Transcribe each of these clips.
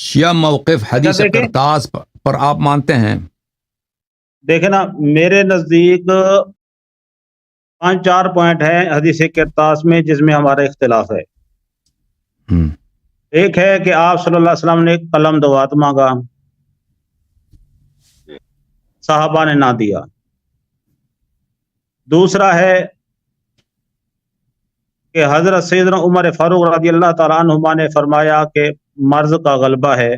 شیعہ موقف حدیث قرطاس پر آپ مانتے ہیں؟ دیکھیں نا، میرے نزدیک 5-4 پوائنٹ ہیں حدیث قرطاس میں جس میں ہمارا اختلاف ہے۔ ایک ہے کہ آپ صلی اللہ علیہ وسلم نے قلم دوات مانگا، صحابہ نے نہ دیا۔ دوسرا ہے کہ حضرت سیدنا عمر فاروق رضی اللہ تعالیٰ عنہما نے فرمایا کہ مرض کا غلبہ ہے۔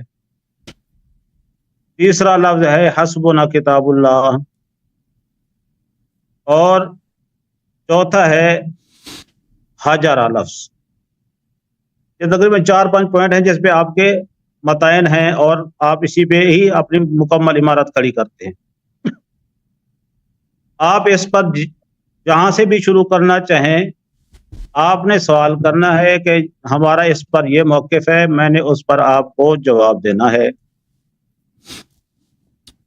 تیسرا لفظ ہے حسبنا کتاب اللہ، اور چوتھا ہے حجرہ لفظ۔ یہ تقریباً 4-5 پوائنٹ ہیں جس پہ آپ کے متعین ہیں، اور آپ اسی پہ ہی اپنی مکمل عمارت کھڑی کرتے ہیں۔ آپ اس پر جہاں سے بھی شروع کرنا چاہیں، آپ نے سوال کرنا ہے کہ ہمارا اس پر یہ موقف ہے، میں نے اس پر آپ کو جواب دینا ہے۔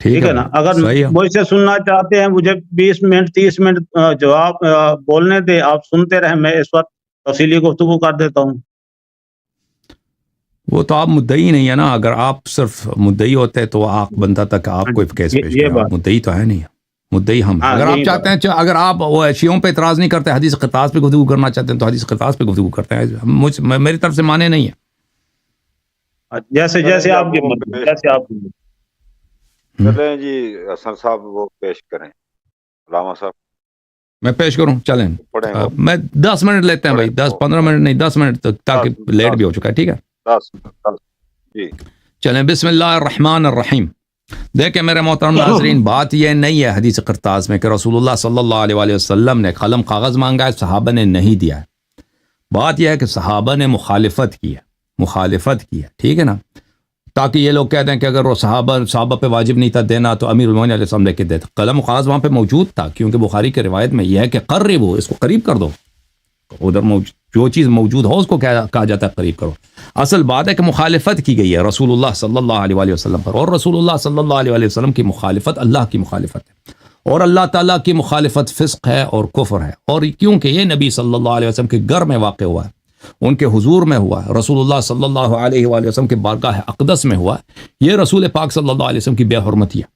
ٹھیک ہے نا؟ اگر مجھ سے سننا چاہتے ہیں، مجھے 20 منٹ 30 منٹ جواب بولنے دے، آپ سنتے رہیں، میں اس وقت تفصیلی گفتگو کر دیتا ہوں۔ وہ تو آپ مدعی نہیں ہے نا، اگر آپ صرف مدعی ہوتے تو آنکھ بندہ تک آپ کو کیس پیش کریں، مدعی تو ہے نہیں، مدعی ہم۔ اگر آپ چاہتے ہیں، اگر آپ شیعوں پہ اعتراض نہیں کرتے، حدیث قرطاس پہ گفتگو کرنا چاہتے ہیں تو حدیث قرطاس پہ گفتگو کرتے ہیں، میری طرف سے مانے نہیں ہے۔ جیسے آپ کی چلیں جی، حسن صاحب وہ پیش کریں، علامہ صاحب۔ میں پیش کروں؟ چلیں، میں 10 منٹ لیتے ہیں بھائی، 10-15 منٹ نہیں، 10 منٹ تک، تاکہ لیٹ بھی ہو چکا ہے۔ ٹھیک ہے، 10 جی چلیں۔ بسم اللہ الرحمن الرحیم۔ دیکھیں میرے محترم ناظرین، بات یہ نہیں ہے حدیث قرطاس میں کہ رسول اللہ صلی اللہ علیہ وسلم نے قلم کاغذ مانگا ہے، صحابہ نے نہیں دیا ہے۔ بات یہ ہے کہ صحابہ نے مخالفت کی ہے، ٹھیک ہے نا؟ تاکہ یہ لوگ کہتے ہیں کہ اگر وہ صحابہ پہ واجب نہیں تھا دینا تو امیر المومنین علیہ السلام لے کے دیتے۔ قلم کاغذ وہاں پہ موجود تھا، کیونکہ بخاری کی روایت میں یہ ہے کہ قربو، اس کو قریب کر دو، ادھر جو چیز موجود ہو اس کو کہا جاتا ہے قریب کرو۔ اصل بات ہے کہ مخالفت کی گئی ہے رسول اللہ صلی اللہ علیہ وسلم پر، اور رسول اللہ صلی اللہ علیہ وسلم کی مخالفت اللہ کی مخالفت ہے، اور اللہ تعالیٰ کی مخالفت فسق ہے اور کفر ہے۔ اور کیونکہ یہ نبی صلی اللہ علیہ وسلم کے گھر میں واقع ہوا ہے، ان کے حضور میں ہوا ہے، رسول اللہ صلی اللہ علیہ وآلہ وسلم کے بارگاہ اقدس میں ہوا ہے، یہ رسول پاک صلی اللہ علیہ وسلم کی بے حرمتی ہے،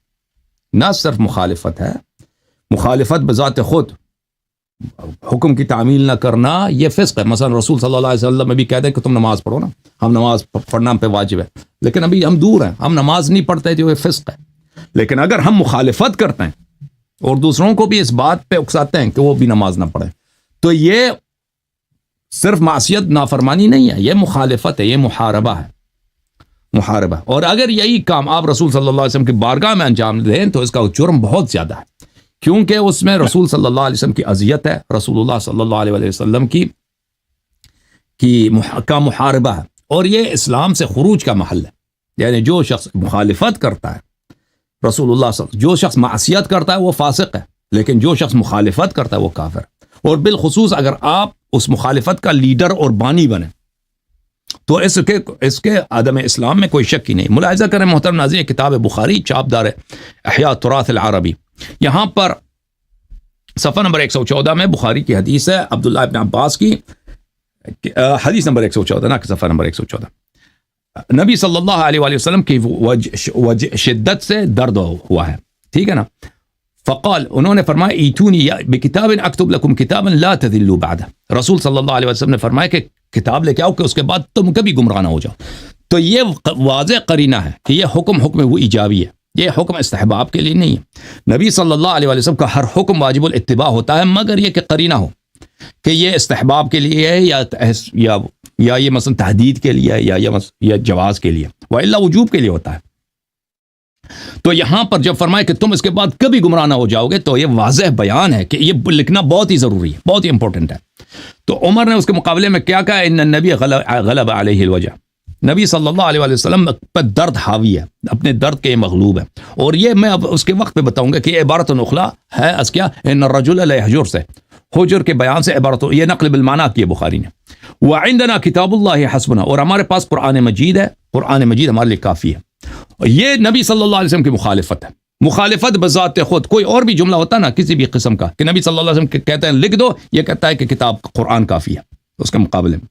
نہ صرف مخالفت ہے، مخالفت بذات خود، حکم کی تعمیل نہ کرنا یہ فسق ہے۔ مثلا رسول صلی اللہ علیہ وسلم میں بھی کہتے ہیں کہ تم نماز پڑھو نا، ہم نماز پڑھنا ہم پہ واجب ہے، لیکن ابھی ہم دور ہیں، ہم نماز نہیں پڑھتے جو یہ فسق ہے۔ لیکن اگر ہم مخالفت کرتے ہیں اور دوسروں کو بھی اس بات پہ اکساتے ہیں کہ وہ بھی نماز نہ پڑھیں، تو یہ صرف معصیت نافرمانی نہیں ہے، یہ مخالفت ہے، یہ محاربہ ہے، محاربہ۔ اور اگر یہی کام آپ رسول صلی اللہ علیہ وسلم کی بارگاہ میں انجام دیں تو اس کا جرم بہت زیادہ ہے، کیونکہ اس میں رسول صلی اللہ علیہ وسلم کی اذیت ہے، رسول اللہ صلی اللہ علیہ وسلم کا محاربہ ہے، اور یہ اسلام سے خروج کا محل ہے۔ یعنی جو شخص مخالفت کرتا ہے رسول اللہ صلی اللہ علیہ وسلم، جو شخص معصیت کرتا ہے وہ فاسق ہے، لیکن جو شخص مخالفت کرتا ہے وہ کافر ہے۔ اور بالخصوص اگر آپ اس مخالفت کا لیڈر اور بانی بنے تو اس کے عدم اسلام میں کوئی شک ہی نہیں۔ ملاحظہ کریں محترم ناظرین، کتاب بخاری چاپ دار احیاء التراث العربی، یہاں پر صفحہ نمبر 114 میں بخاری کی حدیث ہے، عبداللہ ابن عباس کی حدیث نمبر 114، نہ کہ صفحہ نمبر 114۔ نبی صلی اللہ علیہ وآلہ وسلم کی شدت سے درد ہوا ہے، ٹھیک ہے نا؟ فقال، انہوں نے فرمایا ایتونی بکتاب اکتب لکم کتابا لا تذلوا بعدہ، رسول صلی اللہ علیہ وسلم نے فرمایا کہ کتاب لے کے آؤ کہ اس کے بعد تم کبھی گمراہ نہ ہو جاؤ۔ تو یہ واضح قرینہ ہے کہ یہ حکم وہ ایجابی ہے، یہ حکم استحباب کے لیے نہیں ہے۔ نبی صلی اللہ علیہ وسلم کا ہر حکم واجب الاتباع ہوتا ہے، مگر یہ کہ قرینہ ہو کہ یہ استحباب کے لیے ہے یا یہ مثلا تحدید کے لیے یا جواز کے لیے، والا وجوب کے لیے ہوتا ہے۔ تو یہاں پر جب فرمائے کہ تم اس کے بعد کبھی گمراہ نہ ہو جاؤ گے، تو یہ واضح بیان ہے کہ یہ لکھنا بہت ہی ضروری ہے، بہت ہی امپورٹنٹ ہے۔ تو عمر نے اس کے مقابلے میں کیا کہا؟ ان النبی غلب علیہ الوجع، نبی صلی اللہ علیہ وسلم پر درد حاوی ہے، اپنے درد کے مغلوب ہے۔ اور یہ میں اب اس کے وقت پہ بتاؤں گا کہ یہ عبارت نخلا ہے از کیا؟ ان الرجل لا يحجر سے، حجر کے بیان سے عبارت، یہ نقل بالمعنی کی ہے بخاری نے۔ وعندنا کتاب اللہ حسبنا، اور ہمارے پاس قرآن مجید ہے، قرآن مجید ہمارے لیے کافی ہے۔ یہ نبی صلی اللہ علیہ وسلم کی مخالفت ہے، مخالفت بذات خود۔ کوئی اور بھی جملہ ہوتا نا کسی بھی قسم کا کہ نبی صلی اللہ علیہ وسلم کہتے ہیں لکھ دو، یہ کہتا ہے کہ کتاب قرآن کافی ہے، اس کے مقابلے میں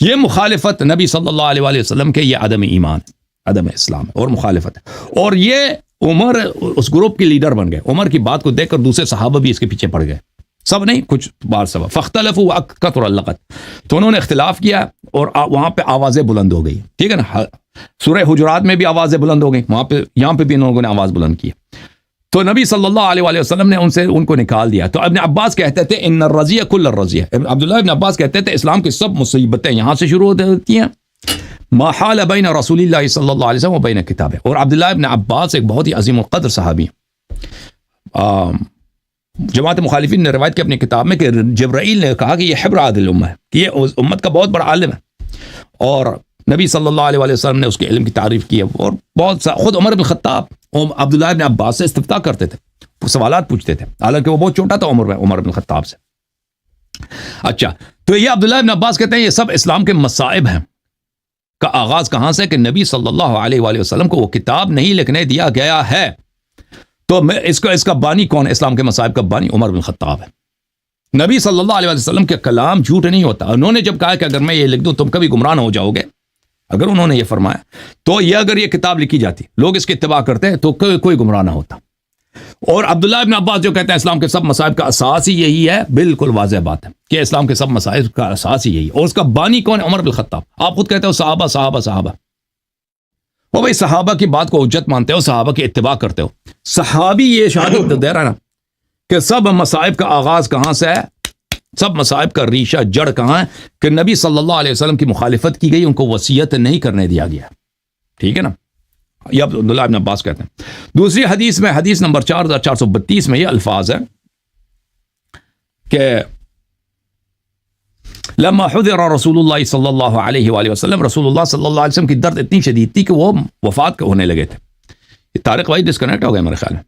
یہ مخالفت نبی صلی اللہ علیہ وسلم کے یہ عدم ایمان ہے۔ عدم اسلام ہے اور مخالفت ہے. اور یہ عمر اس گروپ کے لیڈر بن گئے. عمر کی بات کو دیکھ کر دوسرے صحابہ بھی اس کے پیچھے پڑ گئے, سب نہیں, کچھ بار سبب. فاختلفوا وکثر اللغط, تو انہوں نے اختلاف کیا اور وہاں پہ آوازیں بلند ہو گئی. ٹھیک ہے نا, سورہ حجرات میں بھی آوازیں بلند ہو گئی, وہاں پہ یہاں پہ بھی ان لوگوں نے آواز بلند کی. تو نبی صلی اللہ علیہ وآلہ وسلم نے ان کو نکال دیا. تو ابن عباس کہتے تھے ان الرضیہ کل الرضیہ, عبداللہ ابن عباس کہتے تھے اسلام کی سب مصیبتیں یہاں سے شروع ہوتی ہیں. ما حال بین رسول اللہ صلی اللہ علیہ وسلم و بین کتاب. اور عبداللہ ابن عباس ایک بہت ہی عظیم القدر صحابی ہیں. جماعت مخالفین نے روایت کی اپنی کتاب میں کہ جبرائیل نے کہا کہ یہ حبر عادل الامہ ہے, کہ یہ امت کا بہت بڑا عالم ہے. اور نبی صلی اللہ علیہ وسلم نے اس کے علم کی تعریف کی ہے. اور بہت خود عمر بن خطاب عبداللہ ابن عباس سے استفتاء کرتے تھے, سوالات پوچھتے تھے, حالانکہ وہ بہت چھوٹا تھا عمر بن خطاب سے. اچھا, تو یہ عبداللہ ابن عباس کہتے ہیں یہ سب اسلام کے مصائب ہیں. کا آغاز کہاں سے, کہ نبی صلی اللہ علیہ وآلہ وسلم کو وہ کتاب نہیں لکھنے دیا گیا ہے. تو اس کا بانی کون ہے, اسلام کے مصائب کا بانی عمر بن خطاب ہے. نبی صلی اللہ علیہ وسلم کے کلام جھوٹ نہیں ہوتا. انہوں نے جب کہا کہ اگر میں یہ لکھ دوں تم کبھی گمراہ نہ ہو جاؤ گے, اگر انہوں نے یہ فرمایا تو یہ اگر یہ کتاب لکھی جاتی, لوگ اس کی اتباع کرتے تو کوئی گمراہ نہ ہوتا. اور عبداللہ ابن عباس جو کہتے ہیں اسلام کے سب مصائب کا اساس ہی یہی ہے, بالکل واضح بات ہے کہ اسلام کے سب مصائب کا اساس ہی یہی ہے. اور اس کا بانی کون ہے, عمر بن خطاب. آپ خود کہتے ہو صحابہ صحابہ صحابہ, وہ بھائی صحابہ کی بات کو حجت مانتے ہو, صحابہ کی اتباع کرتے ہو. صحابی یہ شہادت دے رہا ہے نا کہ سب مصائب کا آغاز کہاں سے ہے, سب مصائب کا ریشہ جڑ کہاں ہے, کہ نبی صلی اللہ علیہ وسلم کی مخالفت کی گئی, ان کو وصیت نہیں کرنے دیا گیا. ٹھیک ہے نا, یہ عبداللہ ابن عباس کہتے ہیں. دوسری حدیث میں, حدیث نمبر 4432 میں یہ الفاظ ہے کہ لما حضر رسول اللہ صلی اللہ علیہ وآلہ وسلم, رسول اللہ صلی اللہ علیہ وسلم کی درد اتنی شدید تھی کہ وہ وفات ہونے لگے تھے. یہ طارق بھائی ڈسکنیکٹ ہو گئے میرے خیال میں.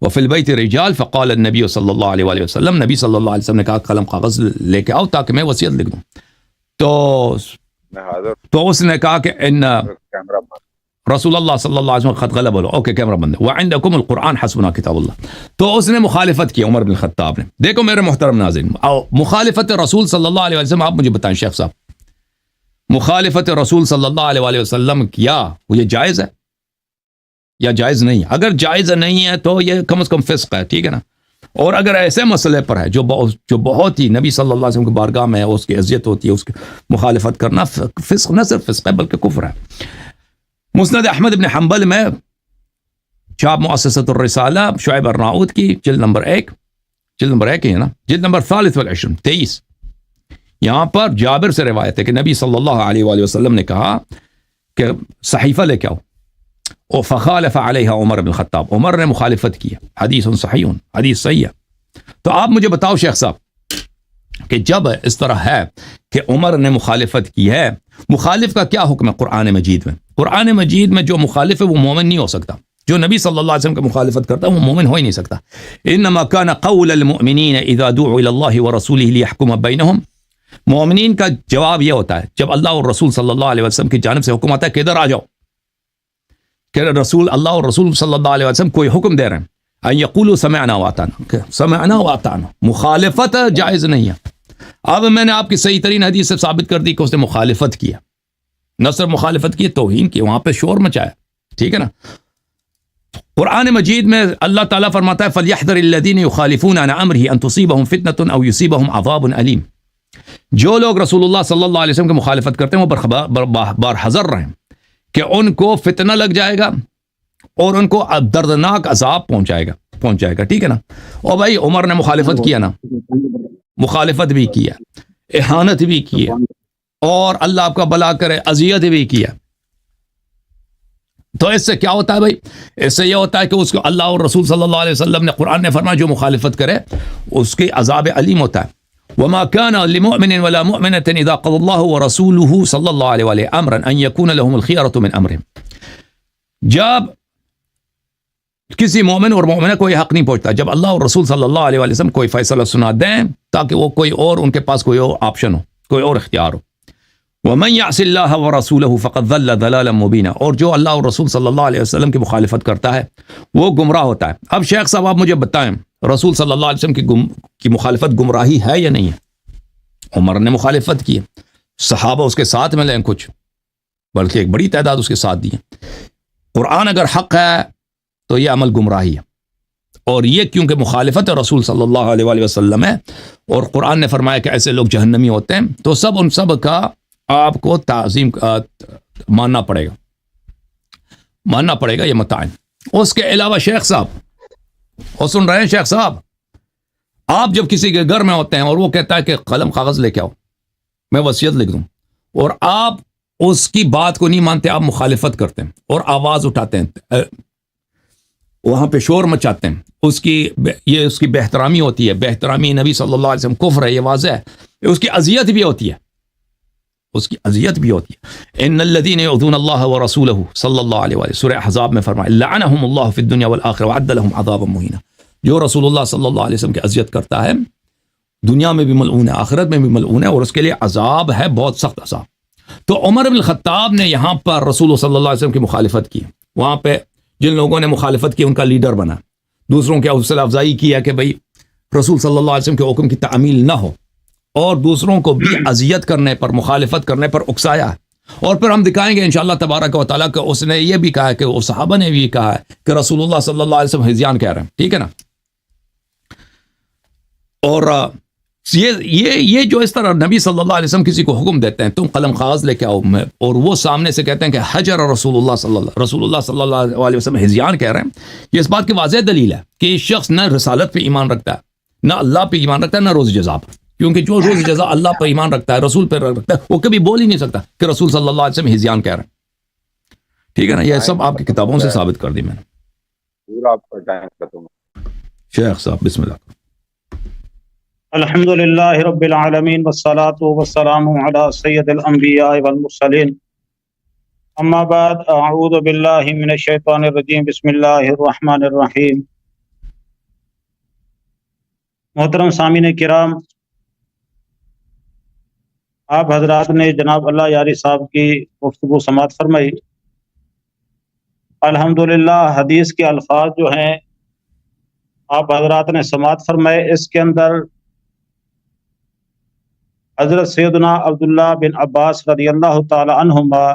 وفی البیت رجال فقال النبی صلی اللہ علیہ وآلہ وسلم, نبی صلی اللہ علیہ وسلم نے کہا قلم کاغذ لے کے آؤ تاکہ میں وصیت لکھ دوں. تو اس نے کہا کہ ان رسول اللہ صلی اللہ علیہ وسلم خط غلب بولو, اوکے کیمرہ بند ہے, وعندکم القرآن حسبنا کتاب اللہ. تو اس نے مخالفت کی, عمر بن خطاب نے. دیکھو میرے محترم ناظرین, مخالفت رسول صلی اللہ علیہ وسلم, آپ مجھے بتائیں شیخ صاحب, مخالفت رسول صلی اللہ علیہ وسلم کیا وہ یہ جائز ہے یا جائز نہیں؟ اگر جائز نہیں ہے تو یہ کم از کم فسق ہے. ٹھیک ہے نا. اور اگر ایسے مسئلے پر ہے جو بہت ہی نبی صلی اللہ علیہ وسلم کی بارگاہ میں ہے, اس کی اذیت ہوتی ہے, اس کی مخالفت کرنا فسق, نہ صرف فسق ہے بلکہ کفر ہے. مسند احمد بن حنبل میں چھاپ مؤسسۃ الرسالہ شعیب ارناؤت کی جلد نمبر 1 ہے نا, جلد نمبر 23 یہاں پر جابر سے روایت ہے کہ نبی صلی اللہ علیہ وآلہ وسلم نے کہا کہ صحیفہ لے کے آؤ, اور فخالف علیہ عمر بن خطاب, عمر نے مخالفت کی. حدیث صحیح, حدیث صحیح ہے. تو آپ مجھے بتاؤ شیخ صاحب کہ جب اس طرح ہے کہ عمر نے مخالفت کی ہے, مخالف کا کیا حکم ہے قرآن مجید میں؟ قرآن مجید میں جو مخالف ہے وہ مومن نہیں ہو سکتا. جو نبی صلی اللہ علیہ وسلم کی مخالفت کرتا ہے وہ مومن ہو ہی نہیں سکتا. انما كان قول المؤمنین اذا دعوا الى الله ورسوله ليحكم بينهم, مومنین کا جواب یہ ہوتا ہے جب اللہ اور رسول صلی اللہ علیہ وسلم کی جانب سے حکم آتا ہے کہ ادھر آ جاؤ, کہ رسول اللہ اور رسول صلی اللہ علیہ وسلم کوئی حکم دے رہے ہیں, ان یقولوا سمعنا واطعنا, سمعنا واطعنا, مخالفت جائز نہیں ہے. اب میں نے آپ کی صحیح ترین حدیث سے ثابت کر دی کہ اس نے مخالفت کیا, نہ صرف مخالفت کی, توہین کی, وہاں پہ شور مچایا. ٹھیک ہے نا. قرآن مجید میں اللہ تعالیٰ فرماتا ہے فَلْيَحْذَرِ الَّذِينَ يُخَالِفُونَ عَنْ أَمْرِهِ أَن تُصِيبَهُمْ فِتْنَةٌ أَوْ يُصِيبَهُمْ عَذَابٌ أَلِيمٌ. جو لوگ رسول اللہ صلی اللہ علیہ وسلم کی مخالفت کرتے ہیں وہ برحذر رہیں کہ ان کو فتنہ لگ جائے گا اور ان کو دردناک عذاب پہنچ جائے گا. ٹھیک ہے نا. اور بھائی عمر نے مخالفت کیا نا, مخالفت بھی کیا, احانت بھی کیا, اور اللہ آپ کا بھلا کرے اذیت بھی کیا. تو اس سے کیا ہوتا ہے بھائی؟ اس سے یہ ہوتا ہے کہ اس کو اللہ اور رسول صلی اللہ علیہ وسلم نے, قرآن نے فرمایا جو مخالفت کرے اس کے عذاب علیم ہوتا ہے. وما كان لمؤمن ولا مؤمنة اذا قضى الله ورسوله صلی اللہ علیہ وآلہ امرا ان يكون لهم الخيرة من امرهم. جب کسی مومن اور مومنہ کو یہ حق نہیں پہنچتا جب اللہ اور رسول صلی اللہ علیہ وسلم کوئی فیصلہ سنا دیں تاکہ وہ کوئی اور ان کے پاس کوئی اور آپشن ہو, کوئی اور اختیار ہو. وَمَنْ يَعْصِ اللَّهَ وَرَسُولَهُ فَقَدْ ضَلَّ ضَلَالًا مُبِينًا, اور جو اللہ اور رسول صلی اللہ علیہ وسلم کی مخالفت کرتا ہے وہ گمراہ ہوتا ہے. اب شیخ صاحب آپ مجھے بتائیں رسول صلی اللہ علیہ وسلم کی مخالفت گمراہی ہے یا نہیں ہے؟ عمر نے مخالفت کی, صحابہ اس کے ساتھ ملے ہیں کچھ, بلکہ ایک بڑی تعداد اس کے ساتھ دی ہے. قرآن اگر حق ہے تو یہ عمل گمراہی ہے، اور یہ کیونکہ مخالفت رسول صلی اللہ علیہ وآلہ وسلم ہے، اور قرآن نے فرمایا کہ ایسے لوگ جہنمی ہوتے ہیں، تو سب ان سب کا آپ کو تعظیم ماننا پڑے گا یہ متعین۔ اس کے علاوہ شیخ صاحب، اور سن رہے ہیں شیخ صاحب، آپ جب کسی کے گھر میں ہوتے ہیں اور وہ کہتا ہے کہ قلم کاغذ لے کے آؤ میں وصیت لکھ دوں، اور آپ اس کی بات کو نہیں مانتے، آپ مخالفت کرتے ہیں اور آواز اٹھاتے ہیں، وہاں پہ شور مچاتے ہیں، اس کی بے احترامی ہوتی ہے، بے احترامی نبی صلی اللہ علیہ وسلم کفر ہے، یہ واضح ہے، اس کی اذیت بھی ہوتی ہے، ان الذين يؤذون الله ورسوله صلی اللہ علیہ وآلہ، سورہ احزاب میں فرمایا لعنهم الله في الدنيا والآخرة وعد لهم عذابا مهینا، جو رسول اللہ صلی اللہ علیہ وسلم کی اذیت کرتا ہے دنیا میں بھی ملعون ہے، آخرت میں بھی ملعون ہے، اور اس کے لیے عذاب ہے، بہت سخت عذاب۔ تو عمر بن الخطاب نے یہاں پر رسول صلی اللہ علیہ وسلم کی مخالفت کی، وہاں پہ جن لوگوں نے مخالفت کی ان کا لیڈر بنا، دوسروں کی حوصلہ افزائی کیا کہ بھئی رسول صلی اللہ علیہ وسلم کے حکم کی تعمیل نہ ہو، اور دوسروں کو بھی اذیت کرنے پر، مخالفت کرنے پر اکسایا ہے۔ اور پھر ہم دکھائیں گے انشاءاللہ تبارک و تعالیٰ کہ اس نے یہ بھی کہا ہے کہ وہ صحابہ نے بھی کہا ہے کہ رسول اللہ صلی اللہ علیہ وسلم ہذیان کہہ رہے ہیں، ٹھیک ہے نا۔ اور یہ جو اس طرح نبی صلی اللہ علیہ وسلم کسی کو حکم دیتے ہیں تم قلم کاغذ لے کے آؤ، اور وہ سامنے سے کہتے ہیں کہ حجر رسول اللہ صلی اللہ علیہ وسلم ہذیان کہہ رہے ہیں، یہ اس بات کی واضح دلیل ہے کہ یہ شخص نہ رسالت پہ ایمان رکھتا ہے، نہ اللہ پہ ایمان رکھتا ہے، نہ روز جزا پر، کیونکہ جو روز جزا اللہ پر ایمان رکھتا ہے، رسول پر رکھتا ہے، وہ کبھی بول ہی نہیں سکتا کہ رسول صلی اللہ علیہ وسلم ہذیان کہہ رہے ہیں، ٹھیک ہے نا۔ یہ سب آپ کی کتابوں سے ثابت کر دی میں نے۔ پورا آپ کا ٹائم ختم ہو۔ شیخ صاحب بسم اللہ۔ الحمد للہ رب العالمین والصلاة والسلام علی سید الانبیاء والمرسلین، اما بعد، اعوذ باللہ من الشیطان الرجیم، بسم اللہ الرحمن الرحیم۔ محترم سامعین کرام، آپ حضرات نے جناب اللہ یاری صاحب کی گفتگو سماعت فرمائی۔ الحمدللہ حدیث کے الفاظ جو ہیں آپ حضرات نے سماعت فرمائے، اس کے اندر حضرت سیدنا عبداللہ بن عباس رضی اللہ تعالی عنہما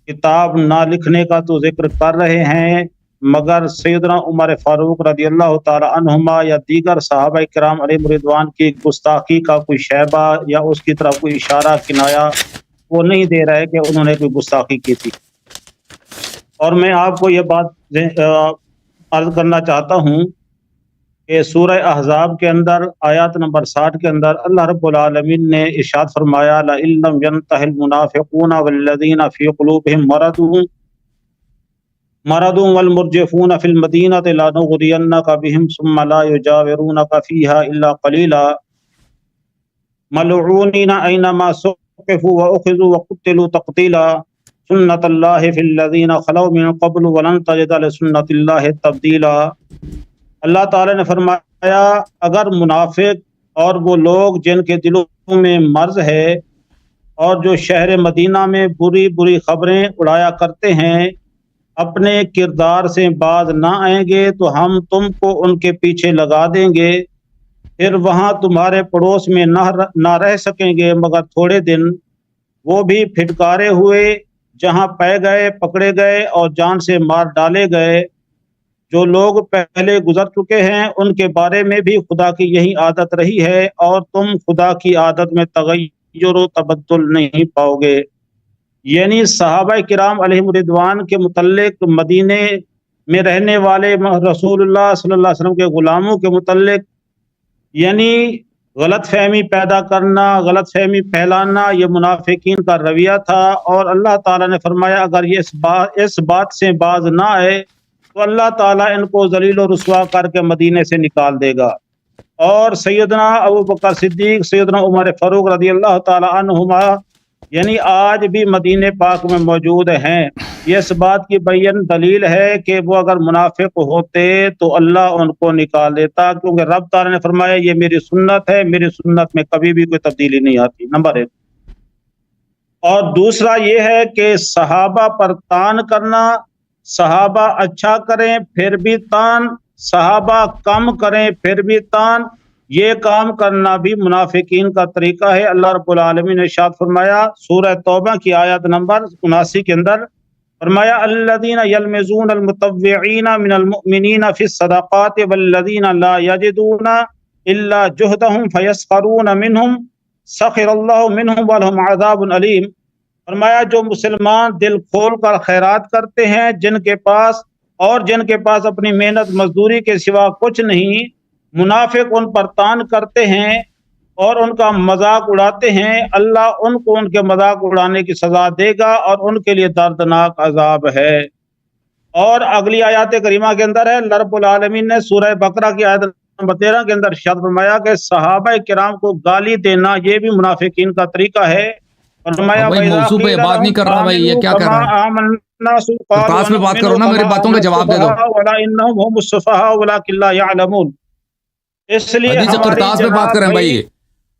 کتاب نہ لکھنے کا تو ذکر کر رہے ہیں، مگر سیدنا عمر فاروق رضی اللہ تعالی عنہما یا دیگر صحابہ کرام علیہم رضوان کی گستاخی کا کوئی شیبہ یا اس کی طرف کوئی اشارہ کنایا وہ نہیں دے رہے کہ انہوں نے کوئی گستاخی کی تھی۔ اور میں آپ کو یہ بات عرض کرنا چاہتا ہوں کہ سورہ احزاب کے اندر آیات نمبر 60 کے اندر اللہ رب العالمین نے ارشاد فرمایا لَإِن لَّمْ يَنْتَهِ الْمُنَافِقُونَ وَالَّذِينَ فِي قُلُوبِهِم مَرَضٌ وَالْمُرْجِفُونَ فِي الْمَدِينَةِ لَنُغْرِيَنَّكَ بِهِمْ ثُمَّ لَا يُجَاوِرُونَكَ فِيهَا إِلَّا قَلِيلًا مَلْعُونِينَ أَيْنَمَا ثُقِفُوا وَأُخِذُوا وَقُتِلُوا تَقْتِيلًا سُنَّةَ اللَّهِ فِي الَّذِينَ خَلَوْا مِن قَبْلُ وَلَن تَجِدَ لِسُنَّةِ اللَّهِ تَبْدِيلًا۔ اللہ تعالیٰ نے فرمایا اگر منافق اور وہ لوگ جن کے دلوں میں مرض ہے اور جو شہر مدینہ میں بری بری خبریں اڑایا کرتے ہیں اپنے کردار سے باز نہ آئیں گے تو ہم تم کو ان کے پیچھے لگا دیں گے، پھر وہاں تمہارے پڑوس میں نہ رہ سکیں گے مگر تھوڑے دن، وہ بھی پھٹکارے ہوئے جہاں پائے گئے پکڑے گئے اور جان سے مار ڈالے گئے۔ جو لوگ پہلے گزر چکے ہیں ان کے بارے میں بھی خدا کی یہی عادت رہی ہے، اور تم خدا کی عادت میں تغیر و تبدل نہیں پاؤ گے۔ یعنی صحابہ کرام علیہم رضوان کے متعلق، مدینے میں رہنے والے رسول اللہ صلی اللہ علیہ وسلم کے غلاموں کے متعلق یعنی غلط فہمی پیدا کرنا، غلط فہمی پھیلانا یہ منافقین کا رویہ تھا، اور اللہ تعالیٰ نے فرمایا اگر یہ اس بات سے باز نہ آئے تو اللہ تعالیٰ ان کو ذلیل و رسوا کر کے مدینے سے نکال دے گا۔ اور سیدنا ابوبکر صدیق، سیدنا عمر فاروق رضی اللہ تعالی عنہما یعنی آج بھی مدینہ پاک میں موجود ہیں، یہ اس بات کی بین دلیل ہے کہ وہ اگر منافق ہوتے تو اللہ ان کو نکال دیتا، کیونکہ رب تعالیٰ نے فرمایا یہ میری سنت ہے، میری سنت میں کبھی بھی کوئی تبدیلی نہیں آتی، نمبر 1۔ اور دوسرا یہ ہے کہ صحابہ پر تان کرنا، صحابہ اچھا کریں پھر بھی تان، صحابہ کم کریں پھر بھی تان، یہ کام کرنا بھی منافقین کا طریقہ ہے۔ اللہ رب العالمین نے ارشاد فرمایا سورہ توبہ کی آیت نمبر 79 کے اندر فرمایا الذین یلمزون المتطوعین من المؤمنین فی الصدقات والذین لا یجدون الا جہدہم فیسخرون منہم سخر اللہ منہم ولہم عذاب علیم. فرمایا جو مسلمان دل کھول کر خیرات کرتے ہیں جن کے پاس اپنی محنت مزدوری کے سوا کچھ نہیں، منافق ان پر تان کرتے ہیں اور ان کا مذاق اڑاتے ہیں، اللہ ان کو ان کے مذاق اڑانے کی سزا دے گا اور ان کے لیے دردناک عذاب ہے. اور اگلی آیات کریمہ کے اندر ہے رب العالمین نے سورہ بقرہ کی آیت نمبر 13 کے اندر ارشاد فرمایا کہ صحابہ کرام کو گالی دینا یہ بھی منافقین کا طریقہ ہے. فرمایا بھائی موضوع پہ بات نہیں کر رہا بھائی، یہ کیا کر رہا ہے؟ کرتاس میں بات کرو نا، میری باتوں کا جواب دے دو. اس لیے حدیث کرتاس میں بات کریں بھائی،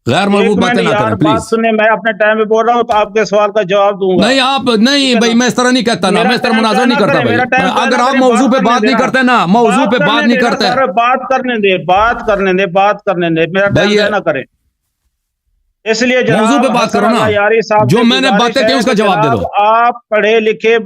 غیر مربوط باتیں نہ کریں بات پلیز. سنیں، میں اپنے ٹائم پہ بول رہا ہوں تو آپ کے سوال کا جواب دوں گا. نہیں آپ نہیں بھائی، میں اس طرح نہیں کہتا نا، میں اس طرح مناظرہ نہیں کرتا بھائی. اگر آپ موضوع پہ بات نہیں کرتے نا، موضوع پہ بات نہیں کرتے، بات کرنے دے میرا ٹائم نہ کریں. اس لیے موضوع پہ بات کرو نا، جو میں نے باتیں کی اس کا جواب دے دو. آپ پڑھے لکھے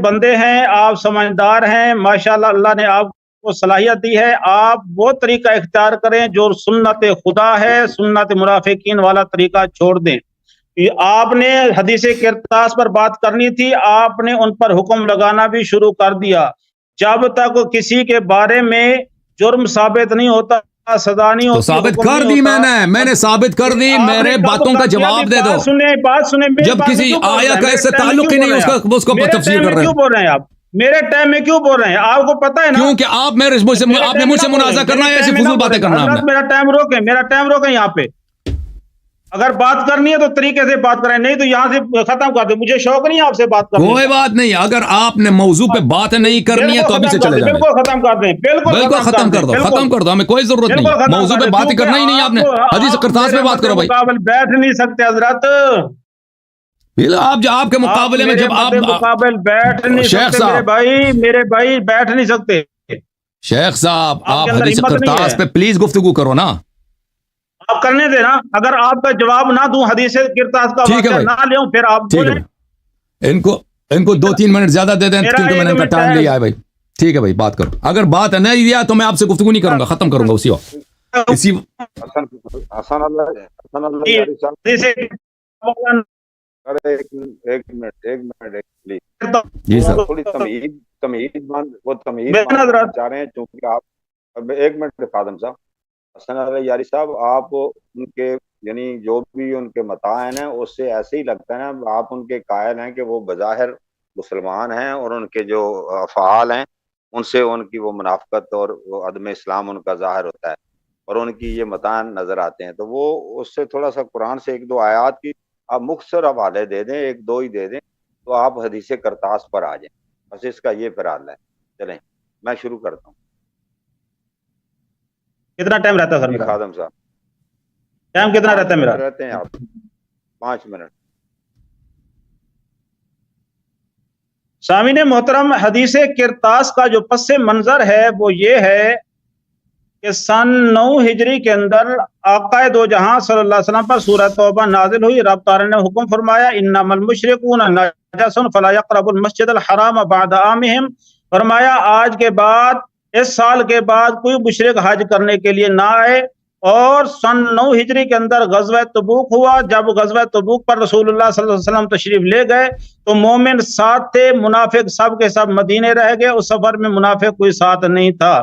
بندے ہیں، آپ سمجھدار ہیں، ماشاءاللہ اللہ نے آپ کو صلاحیت دی ہے. آپ وہ طریقہ اختیار کریں جو سنت خدا ہے، سنت منافقین والا طریقہ چھوڑ دیں. آپ نے حدیث کرتاس پر بات کرنی تھی، آپ نے ان پر حکم لگانا بھی شروع کر دیا. جب تک کسی کے بارے میں جرم ثابت نہیں ہوتا، سزا نہیں ہوتی، تو ثابت کر دی میں نے ثابت کر دی. میرے باتوں کا جواب دے دو. بات سنیں، جب کسی آیت کا اس سے تعلق ہی نہیں اس کو تفسیر کر رہے ہیں. کیوں بول رہے ہیں آپ میرے ٹائم میں کیوں بول رہے ہیں؟ آپ کو پتہ ہے نا، کیونکہ آپ نے مجھ سے منازعہ کرنا ہے، ایسی فضول باتیں کرنا ہے. میرا ٹائم روکیں یہاں پہ. اگر بات کرنی ہے تو طریقے سے بات کریں، نہیں تو یہاں سے ختم کر دیں. مجھے شوق نہیں ہے آپ سے بات کرنے کا. کوئی بات نہیں، اگر آپ نے موضوع پہ بات نہیں کرنی ہے تو ابھی سے چلے جائیں. بالکل ختم کر دیں، بالکل ختم کر دو، ہمیں کوئی ضرورت نہیں. موضوع پہ بات کرنا ہی نہیں آپ نے. حدیث کرتاس میں بات کرو بھائی. بیٹھ نہیں سکتے حضرت، آپ کے مقابلے میں جب آپ مقابل بیٹھ نہیں شیخ سکتے. صاحب، میرے بھائی بیٹھ نہیں سکتے. شیخ صاحب آپ حدیث کرتاس پہ پلیز گفتگو کرو نا. آپ کرنے دیں نا. اگر آپ کا جواب نہ دوں، حدیث کرتاس کا واقعہ نہ لوں، پھر آپ بولیں. ان کو 2-3 منٹ زیادہ دے دیں کیونکہ میں نے ان کا ٹائم لیا ہے بھائی. ٹھیک ہے بھائی، بات کرو. اگر بات نہیں دیا تو میں آپ سے گفتگو نہیں کروں گا، ختم کروں گا اسی وقت. حسن اللہ یاری صاحب، ایک منٹ پلیز. جی سر. تھوڑی تمہید چاہ رہے ہیں چونکہ آپ اب ایک منٹ خادم صاحب. حسن اللہ یاری صاحب، آپ ان کے یعنی جو بھی ان کے متائن ہیں اس سے ایسے ہی لگتا ہے نا آپ ان کے قائل ہیں کہ وہ بظاہر مسلمان ہیں اور ان کے جو افعال ہیں ان سے ان کی وہ منافقت اور وہ عدم اسلام ان کا ظاہر ہوتا ہے اور ان کی یہ متائن نظر آتے ہیں. تو وہ اس سے تھوڑا سا قرآن سے 1-2 آیات کی آپ مختصر حوالے دے دیں، 1-2 ہی دے دیں تو آپ حدیث کرتاس پر آ جائیں. بس اس کا یہ پرال ہے. چلیں میں شروع کرتا ہوں. کتنا ٹائم رہتا ہے سر میرا؟ خادم صاحب ٹائم کتنا رہتا ہے میرا؟ رہتے ہیں آپ 5 منٹ. سامعین محترم، حدیث کرتاس کا جو پس منظر ہے وہ یہ ہے کہ سن 9 ہجری کے اندر آقا دو جہاں صلی اللہ علیہ وسلم پر سورہ توبہ نازل ہوئی. رب تعالی نے حکم فرمایا انما المشرکون نجس فلا يقربوا المسجد الحرام بعد عامهم. فرمایا آج کے بعد، اس سال کے بعد کوئی مشرک حج کرنے کے لیے نہ آئے. اور سن 9 ہجری کے اندر غزوہ تبوک ہوا. جب غزوہ تبوک پر رسول اللہ صلی اللہ علیہ وسلم تشریف لے گئے تو مومن ساتھ تھے، منافق سب کے سب مدینے رہ گئے. اس سفر میں منافق کوئی ساتھ نہیں تھا.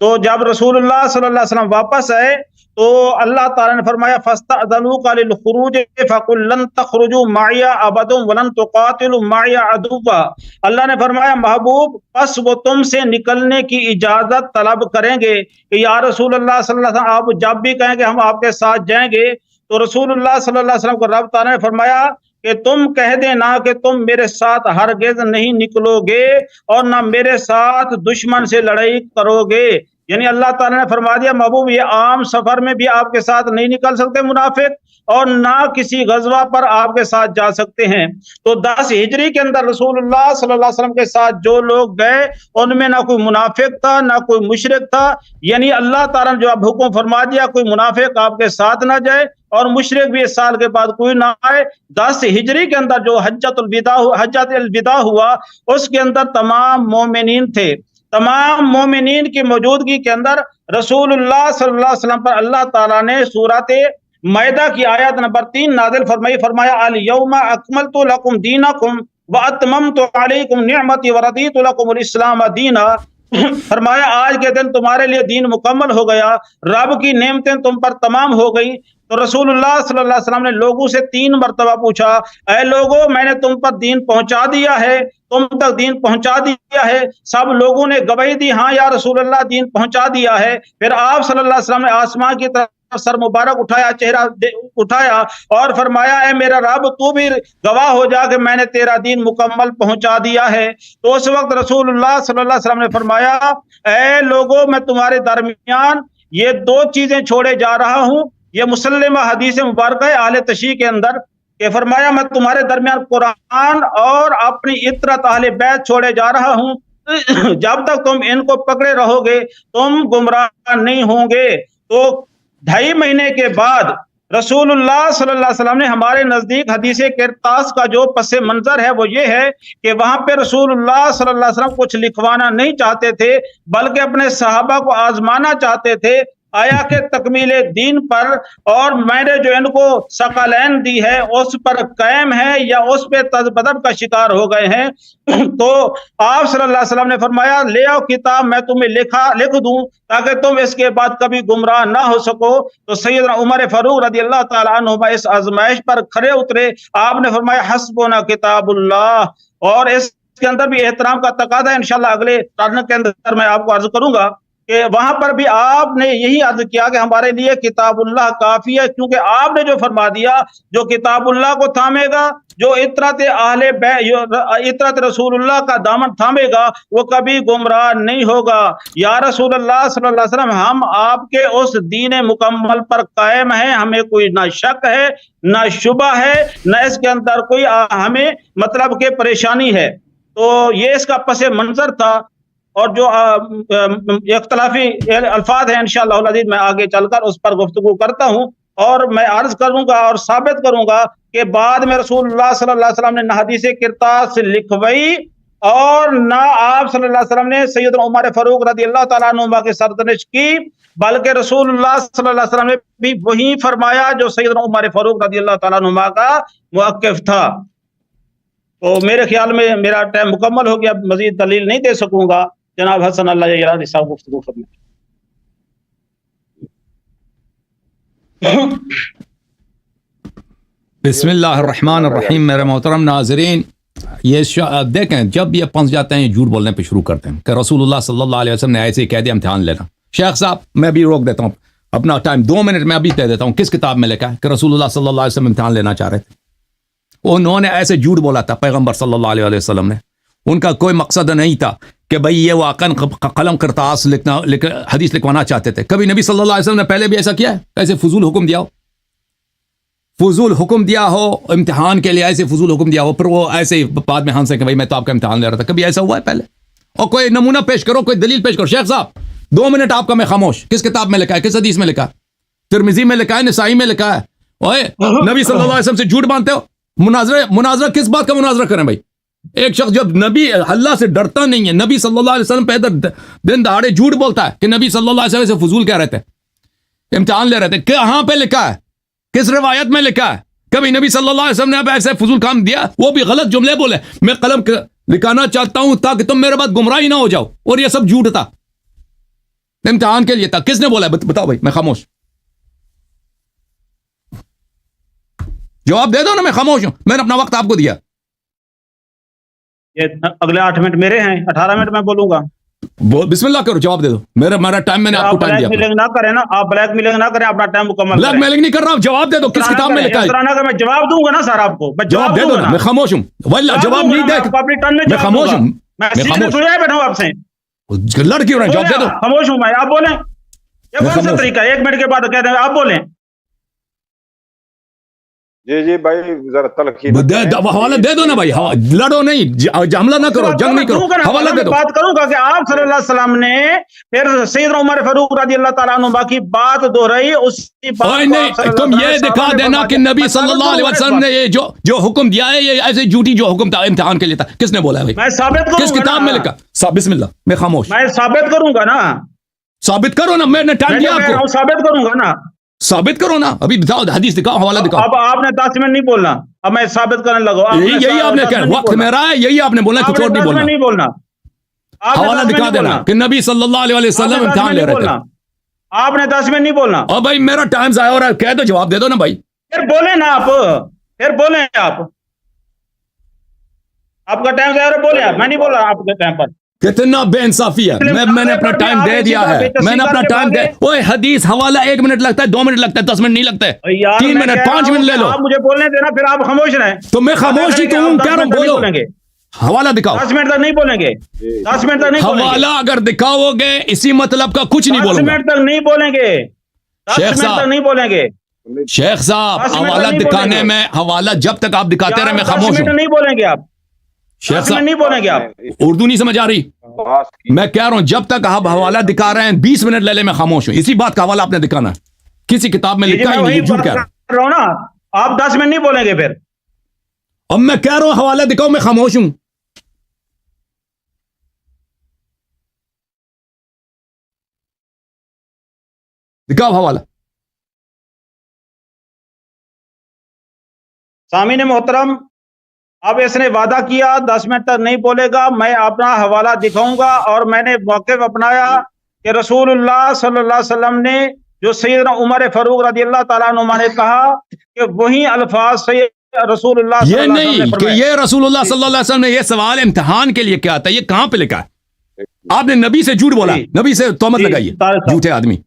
تو جب رسول اللہ صلی اللہ علیہ وسلم واپس آئے تو اللہ تعالیٰ نے فرمایا فاستأذنوک للخروج فقل لن تخرجوا معي ابدا ولن تقاتلوا معي عدوا. اللہ نے فرمایا محبوب بس وہ تم سے نکلنے کی اجازت طلب کریں گے کہ یا رسول اللہ صلی اللہ علیہ وسلم آپ جب بھی کہیں گے ہم آپ کے ساتھ جائیں گے. تو رسول اللہ صلی اللہ علیہ وسلم کو رب تعالیٰ نے فرمایا کہ تم کہہ دینا کہ تم میرے ساتھ ہرگز نہیں نکلو گے اور نہ میرے ساتھ دشمن سے لڑائی کرو گے. یعنی اللہ تعالیٰ نے فرما دیا محبوب یہ عام سفر میں بھی آپ کے ساتھ نہیں نکل سکتے منافق اور نہ کسی غزوہ پر آپ کے ساتھ جا سکتے ہیں. تو 10 ہجری کے اندر رسول اللہ صلی اللہ علیہ وسلم کے ساتھ جو لوگ گئے ان میں نہ کوئی منافق تھا نہ کوئی مشرک تھا. یعنی اللہ تعالیٰ نے جو اب حکم فرما دیا کوئی منافق آپ کے ساتھ نہ جائے اور مشرک بھی اس سال کے بعد کوئی نہ آئے۔ 10 ہجری کے اندر جو حجۃ الوداع ہوا اس کے اندر تمام مومنین تھے۔ تمام مومنین کی موجودگی کے اندر رسول اللہ صلی اللہ علیہ وسلم پر اللہ تعالیٰ نے سورۃ مائدہ کی آیت نمبر 3 نازل فرمائی، فرمایا الیوم اکملت لکم دینکم واتممت علیکم نعمتی ورضیت لکم الاسلام دینا۔ فرمایا آج کے دن تمہارے لیے دین مکمل ہو گیا، رب کی نعمتیں تم پر تمام ہو گئی۔ تو رسول اللہ صلی اللہ علیہ وسلم نے لوگوں سے 3 مرتبہ پوچھا، اے لوگوں میں نے تم پر دین پہنچا دیا ہے، تم تک دین پہنچا دیا ہے؟ سب لوگوں نے گواہی دی ہاں یا رسول اللہ دین پہنچا دیا ہے۔ پھر آپ صلی اللہ علیہ وسلم نے آسمان کی طرف سر مبارک اٹھایا، چہرہ اٹھایا اور فرمایا اے میرا رب تو بھی گواہ ہو جا کہ میں نے تیرا دین مکمل پہنچا دیا ہے۔ تو اس وقت رسول اللہ صلی اللہ علیہ وسلم نے فرمایا اے لوگوں میں تمہارے درمیان یہ 2 چیزیں چھوڑے جا رہا ہوں، یہ مسلمہ حدیث مبارکہ ہے اہل تشیع کے اندر کہ فرمایا میں تمہارے درمیان قرآن اور اپنی اطرت اہل بیت چھوڑے جا رہا ہوں، جب تک تم ان کو پکڑے رہو گے تم گمراہ نہیں ہوں گے۔ تو 2.5 مہینے کے بعد رسول اللہ صلی اللہ علیہ وسلم نے ہمارے نزدیک حدیث کرتاس کا جو پس منظر ہے وہ یہ ہے کہ وہاں پہ رسول اللہ صلی اللہ علیہ وسلم کچھ لکھوانا نہیں چاہتے تھے بلکہ اپنے صحابہ کو آزمانا چاہتے تھے آیا کہ تکمیل دین پر اور میں نے جو ان کو ثقلین دی ہے اس پر قائم ہے یا اس پہ تذبذب کا شکار ہو گئے ہیں۔ تو آپ صلی اللہ علیہ وسلم نے فرمایا لے آؤ کتاب میں تمہیں لکھ دوں تاکہ تم اس کے بعد کبھی گمراہ نہ ہو سکو۔ تو سیدنا عمر فاروق رضی اللہ تعالیٰ عنہ اس آزمائش پر کھڑے اترے، آپ نے فرمایا حسبنا کتاب اللہ، اور اس کے اندر بھی احترام کا تقاضا ہے، انشاءاللہ اگلے ٹرن کے اندر میں آپ کو عرض کروں گا کہ وہاں پر بھی آپ نے یہی عرض کیا کہ ہمارے لیے کتاب اللہ کافی ہے، کیونکہ آپ نے جو فرما دیا جو کتاب اللہ کو تھامے گا، جو اطرت رسول اللہ کا دامن تھامے گا وہ کبھی گمراہ نہیں ہوگا۔ یا رسول اللہ صلی اللہ علیہ وسلم ہم آپ کے اس دین مکمل پر قائم ہیں، ہمیں کوئی نہ شک ہے نہ شبہ ہے نہ اس کے اندر کوئی ہمیں مطلب کہ پریشانی ہے۔ تو یہ اس کا پس منظر تھا، اور جو اختلافی الفاظ ہیں انشاءاللہ العزیز میں آگے چل کر اس پر گفتگو کرتا ہوں، اور میں عرض کروں گا اور ثابت کروں گا کہ بعد میں رسول اللہ صلی اللہ علیہ وسلم نے نہ حدیث کرتاس لکھوائی اور نہ آپ صلی اللہ علیہ وسلم نے سیدنا عمر فاروق رضی اللہ تعالیٰ عنہ کی سرزنش کی، بلکہ رسول اللہ صلی اللہ علیہ وسلم نے بھی وہی فرمایا جو سیدنا عمر فاروق رضی اللہ تعالیٰ عنہ کا موقف تھا۔ تو میرے خیال میں میرا ٹائم مکمل ہو گیا، مزید دلیل نہیں دے سکوں گا۔ جناب حسن اللہ یرانی صاحب گفتگو فرمائیں۔ بسم اللہ الرحمن الرحیم۔ میرے محترم ناظرین، یہ دیکھیں جب یہ پھنس جاتے ہیں جھوٹ بولنے پہ شروع کرتے ہیں کہ رسول اللہ صلی اللہ علیہ وسلم نے ایسے ہی کہہ دیا امتحان لینا۔ شیخ صاحب میں بھی روک دیتا ہوں اپنا ٹائم 2 منٹ میں ابھی دے دیتا ہوں۔ کس کتاب میں لکھا ہے کہ رسول اللہ صلی اللہ علیہ وسلم امتحان لینا چاہ رہے تھے؟ انہوں نے ایسے جھوٹ بولا تھا پیغمبر صلی اللہ علیہ وسلم نے، ان کا کوئی مقصد نہیں تھا کہ بھئی یہ واقعاً قلم کرتاس حدیث لکھوانا چاہتے تھے۔ کبھی نبی صلی اللہ علیہ وسلم نے پہلے بھی ایسا کیا ہے؟ ایسے فضول حکم دیا ہو، فضول حکم دیا ہو امتحان کے لیے، ایسے فضول حکم دیا ہو پھر وہ ایسے ہی بعد میں ہنسے کہ بھئی میں تو آپ کا امتحان لے رہا تھا؟ کبھی ایسا ہوا ہے پہلے؟ اور کوئی نمونہ پیش کرو، کوئی دلیل پیش کرو۔ شیخ صاحب 2 منٹ آپ کا میں خاموش۔ کس کتاب میں لکھا ہے؟ کس حدیث میں لکھا ہے؟ ترمذی میں لکھا ہے؟ نسائی میں لکھا ہے؟ اوے نبی صلی اللہ علیہ وسلم سے جھوٹ باندھتے ہو۔ مناظرہ کس بات کا مناظرہ کریں بھائی؟ ایک شخص جب نبی اللہ سے ڈرتا نہیں ہے، نبی صلی اللہ علیہ وسلم پہ دن دہاڑے جھوٹ بولتا ہے کہ نبی صلی اللہ علیہ وسلم سے فضول کہہ رہے تھے، امتحان لے رہے تھے، کہاں پہ لکھا ہے؟ کس روایت میں لکھا ہے؟ کبھی نبی صلی اللہ علیہ وسلم نے ایسے فضول کام دیا؟ وہ بھی غلط جملے بولے۔ میں قلم لکھانا چاہتا ہوں تاکہ تم میرے بعد گمراہی نہ ہو جاؤ، اور یہ سب جھوٹ تھا، امتحان کے لیے تھا۔ کس نے بولا ہے؟ بتاؤ بھائی، میں خاموش۔ جواب دے دو نا، میں خاموش ہوں، میں نے اپنا وقت آپ کو دیا۔ یہ اگلے 8 منٹ میرے ہیں، 18 منٹ میں بولوں گا۔ بسم اللہ کرو، جواب دے دو۔ میرا ٹائم میں نے آپ کو ٹائم دیا۔ بلیک میلنگ نہ کریں نا، آپ بلیک میلنگ نہ کریں، اپنا ٹائم مکمل کریں۔ بلیک میلنگ نہیں کر رہا ہوں، جواب دے دو کس کتاب میں لکھا ہے؟ میں جواب دوں گا نا سر آپ کو، جواب دے دو نا، میں خاموش ہوں۔ واللہ جواب نہیں دے، میں خاموش ہوں، میں بیٹھا ہوں آپ سے، لڑ کیوں رہے؟ جواب دے دو۔ خاموش ہوں میں، آپ بولیں۔ یہ کون سا طریقہ ہے 1 منٹ کے بعد کہتے ہیں آپ بولیں؟ جی جی بھائی ذرا تلخی حوالہ دے دو نا بھائی، لڑو نہیں، حملہ نہ کرو، جنگ نہیں کرو، حوالہ دے دو۔ بات کروں گا کہ آپ صلی اللہ علیہ وسلم نے پھر سیدنا عمر فاروق رضی اللہ تعالیٰ عنہ کی بات دہرائی، اسی بات نہیں، تم یہ دکھا دینا کہ نبی صلی اللہ علیہ وسلم نے یہ جو حکم دیا ہے یہ ایسے جھوٹی جو حکم تھا امتحان کے لیے تھا، کس نے بولا ہے بھائی؟ میں ثابت کروں گا، کس کتاب میں لکھا؟ بسم اللہ، میں خاموش، میں ثابت کروں گا نا، ثابت کرو نا، میں نے ٹائم دیا آپ کو، ثابت کروں گا نا، ثابت کرو نا، ابھی بتاؤ، حدیث دکھاؤ، حوالہ دکھاؤ۔ اب آپ نے 10 منٹ نہیں بولنا، اب میں ثابت کرنے لگا، یہی آپ نے کہا، وقت میرا ہے، یہی آپ نے بولنا، کچھ اور نہیں بولنا۔ حوالہ دکھا دینا کہ نبی صلی اللہ علیہ وسلم امتحان لے رہے تھے۔ آپ نے 10 منٹ نہیں بولنا۔ اور بھائی میرا ٹائم ضائع ہو رہا ہے، کہہ دو، جواب دے دو نا بھائی۔ پھر بولیں نا آپ، پھر بولیں آپ کا ٹائم ضائع ہو رہا ہے، بولیں آپ، میں نہیں بول رہا آپ کے ٹائم پر۔ کتنا بے انصافی ہے، میں نے اپنا ٹائم دے دیا ہے، میں نے اپنا ٹائم دے، اوہ حدیث حوالہ 1 منٹ لگتا ہے، 2 منٹ لگتا ہے، 10 منٹ نہیں لگتا ہے، 3 منٹ 5 منٹ لے لو۔ آپ مجھے بولنے دینا، پھر آپ خاموش رہیں۔ تو میں خاموش ہی تو ہوں، کہہ رہا ہوں بولو، حوالہ دکھاؤ۔ 10 منٹ تک نہیں بولیں گے، 10 منٹ تک نہیں بولیں گے، حوالہ اگر دکھاؤ گے اسی مطلب کا کچھ نہیں بولوں گا۔ 10 منٹ تک نہیں بولیں گے، 10 منٹ تک نہیں بولیں گے شیخ صاحب، حوالہ دکھانے میں، حوالہ جب تک آپ دکھاتے رہے میں خاموش 10 منٹ ہوں۔ نہیں بولیں گے آپ، شیخ صاحب نہیں بولیں گے آپ، اردو نہیں سمجھ آ رہی، میں کہہ رہا ہوں جب تک آپ حوالہ دکھا رہے ہیں 20 منٹ لے لے میں خاموش ہوں، اسی بات کا حوالہ آپ نے دکھانا ہے، کسی کتاب میں لکھا ہی نہیں، جھوٹ کہہ رہا ہوں نا، آپ 10 منٹ نہیں بولیں گے پھر۔ اب میں کہہ رہا ہوں حوالہ دکھاؤ، میں خاموش ہوں۔ دکھاؤ حوالہ۔ سامعین محترم، اب اس نے وعدہ کیا 10 منٹ تک نہیں بولے گا، میں اپنا حوالہ دکھاؤں گا، اور میں نے موقف اپنایا کہ رسول اللہ صلی اللہ علیہ وسلم نے جو سیدنا عمر فاروق رضی اللہ تعالیٰ عنہ نے کہا کہ وہی الفاظ سید رسول اللہ صلی یہ اللہ علیہ وسلم نے نہیں کہ فرمائے۔ یہ رسول اللہ صلی اللہ علیہ وسلم نے یہ سوال امتحان کے لیے کیا تھا، یہ کہاں پہ لکھا ہے؟ آپ نے نبی سے جھوٹ بولا، نبی سے تہمت لگائی ہے، جھوٹے آدمی،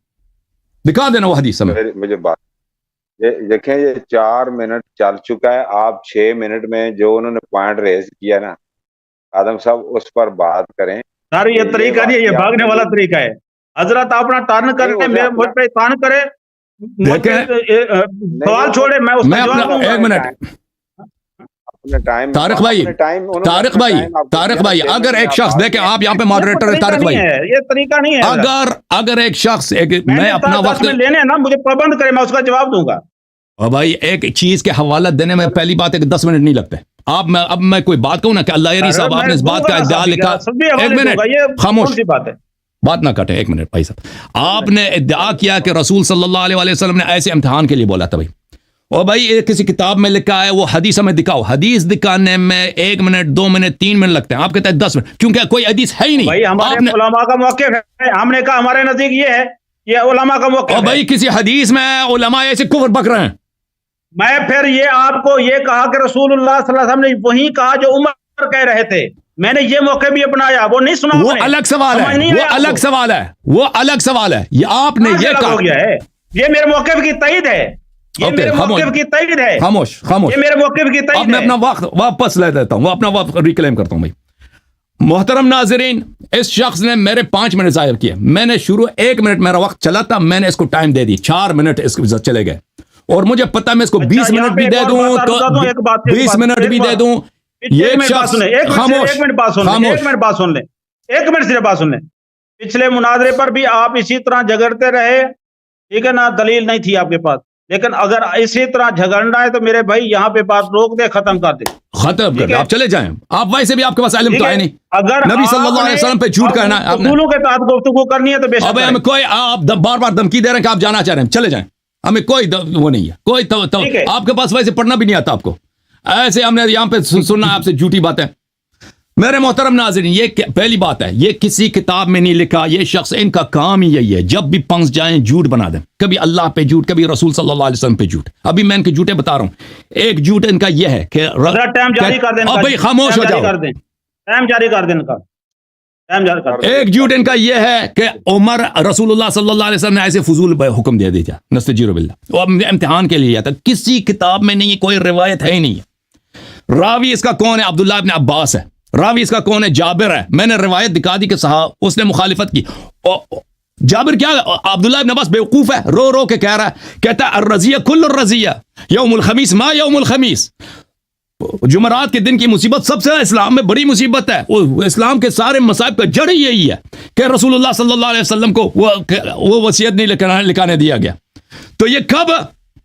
دکھا دینا وہ حدیث میں۔ مجھے بات دیکھیں، یہ 4 منٹ چل چکا ہے، آپ 6 منٹ میں جو انہوں نے پوائنٹ ریز کیا نا آدم صاحب، اس پر بات کریں۔ سر یہ طریقہ نہیں ہے، یہ بھاگنے والا طریقہ ہے۔ حضرت اپنا ٹرن کریں، مجھ پہ ٹرن کرے، سوال چھوڑے، میں اس کا جواب دوں گا۔ ایک منٹ طارق بھائی، اگر ایک شخص دیکھیں، آپ یہاں پہ ماڈریٹر ہے طارق بھائی، یہ طریقہ نہیں ہے۔ اگر ایک شخص میں اپنا وقت لینے نا، مجھے پابند کرے، میں اس کا جواب دوں گا۔ اور بھائی ایک چیز کے حوالہ دینے میں پہلی بات ہے کہ 10 منٹ نہیں لگتے۔ اب میں کوئی بات کہوں نا کہ اللہ یری صاحب آپ نے اس بات کا ادعا لکھا، ایک منٹ خاموش، بات نہ کٹے، ایک منٹ بھائی صاحب، آپ نے ادعا کیا کہ رسول صلی اللہ علیہ وسلم نے ایسے امتحان کے لیے بولا تھا بھائی، اور بھائی کسی کتاب میں لکھا ہے، وہ حدیث ہمیں دکھاؤ، حدیث دکھانے میں 1 منٹ 2 منٹ 3 منٹ لگتے ہیں، آپ کہتے ہیں 10 منٹ، کیونکہ کوئی حدیث ہے ہی نہیں۔ بھائی ہمارے علماء کا موقف ہے، ہم نے کہا ہمارے نزدیک یہ ہے، یہ علماء کا موقف ہے۔ اور بھائی کسی حدیث میں علماء ایسے کفر بک رہے ہیں، میں پھر یہ آپ کو یہ کہا کہ رسول اللہ صلی اللہ علیہ وسلم نے وہی کہا جو عمر کہہ رہے تھے، میں نے یہ موقع بھی اپنایا، وہ نہیں سنا، وہ الگ سوال ہے، وہ الگ سوال ہے، وہ الگ سوال ہے، یہ آپ نے یہ کہا، یہ میرے موقف کی تائید ہے، یہ میرے موقف کی تائید ہے، خاموش خاموش، یہ میرے موقف کی تائید ہے۔ اب میں اپنا وقت واپس لے دیتا ہوں، وہ اپنا وقت ریکلیم کرتا ہوں بھائی۔ محترم ناظرین، اس شخص نے میرے 5 منٹ ضائع کیے، میں نے شروع 1 منٹ میرا وقت چلا تھا، میں نے اس کو ٹائم دے دی، 4 منٹ اس کے چلے گئے، اور مجھے پتا میں اس کو 20 منٹ بھی دے دوں تو 20 منٹ بھی دے دوں، یہ شخص خاموش، ایک منٹ بات سن لیں، 1 منٹ صرف بات سن لیں۔ پچھلے مناظرے پر بھی آپ اسی طرح جھگڑتے رہے، ٹھیک ہے نا، دلیل نہیں تھی آپ کے پاس، لیکن اگر اسی طرح جھگڑنا ہے تو میرے بھائی یہاں پہ بات روک دے، ختم کر دے، ختم کر دے، آپ چلے جائیں، آپ ویسے بھی آپ کے پاس علم تو ہے نہیں، اگر نبی صلی اللہ علیہ وسلم پہ جھوٹ کہنا ہے، اصولوں کے تحت گفتگو کرنی ہے تو بے شک اب ہمیں کوئی، آپ بار بار دھمکی دے رہے ہیں کہ آپ جانا چاہ رہے ہیں، چلے جائیں، ہمیں کوئی وہ نہیں ہے، کوئی آپ کے پاس ویسے پڑھنا بھی نہیں آتا آپ کو، ایسے ہم نے یہاں پہ سننا آپ سے جھوٹی باتیں۔ میرے محترم ناظرین، یہ پہلی بات ہے، یہ کسی کتاب میں نہیں لکھا، یہ شخص ان کا کام ہی یہی ہے، جب بھی پھنس جائیں جھوٹ بنا دیں، کبھی اللہ پہ جھوٹ، کبھی رسول صلی اللہ علیہ وسلم پہ جھوٹ۔ ابھی میں ان کے جھوٹے بتا رہا ہوں، ایک جھوٹ ان کا یہ ہے کہ بھائی خاموش ہو جاؤ، ٹائم جاری کر دیں، ایک جھوٹ ان کا یہ ہے کہ عمر رسول اللہ صلی اللہ علیہ وسلم نے ایسے فضول حکم دے دیا، نستجیر باللہ، وہ امتحان کے لیے آتا، کسی کتاب میں نہیں، کوئی روایت ہے ہی نہیں۔ راوی اس کا کون ہے؟ عبداللہ ابن عباس ہے، راوی اس کا کون ہے؟ جابر ہے، میں نے روایت دکھا دی کہ صحابہ اس نے مخالفت کی، جابر کیا عبداللہ ابن عباس بیوقوف ہے, رو رو کے کہہ رہا ہے, کہتا ہے الرزیہ کل الرزیہ یوم الخمیس ما یوم الخمیس, جمعرات کے دن کی مصیبت سب سے اسلام میں بڑی مصیبت ہے. وہ اسلام کے سارے مصائب کا جڑ یہی ہے کہ رسول اللہ صلی اللہ علیہ وسلم کو وہ وصیت نہیں لکھانے دیا گیا. تو یہ کب,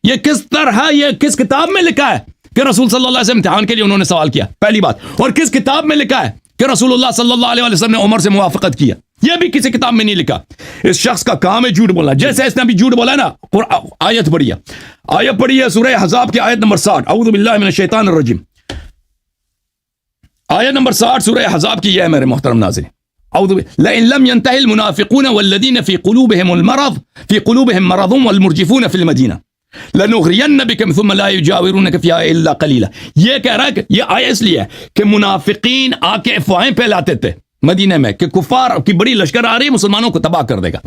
یہ کس طرح, یہ کس کتاب میں لکھا ہے کہ رسول صلی اللہ علیہ وسلم امتحان کے لیے انہوں نے سوال کیا, پہلی بات. اور کس کتاب میں لکھا ہے کہ رسول اللہ صلی اللہ علیہ وسلم نے عمر سے موافقت کیا, یہ بھی کسی کتاب میں نہیں لکھا. اس شخص کا کام ہے جھوٹ بولنا, جیسے اس نے بھی جھوٹ بولا ہے نا. آیت پڑھی ہے, آیت پڑھی ہے سورہ احزاب کی آیت نمبر 60, اعوذ باللہ من الشیطان الرجیم, آیت نمبر 60 سورہ احزاب کی یہ ہے میرے محترم ناظرین. اعوذ لئن لم ينتهي المنافقون والذين في قلوبهم مرض والمرجفون في المدینہ لنغرین بکم ثم لا یجاورونک فیہا الا قلیلا. یہ کہہ رہا ہے کہ یہ آیت اس لیے ہے کہ منافقین آ کے افواہیں پھیلاتے تھے مدینہ میں کہ کفار کی بڑی لشکر آ رہی ہے, مسلمانوں کو تباہ کر دے گا.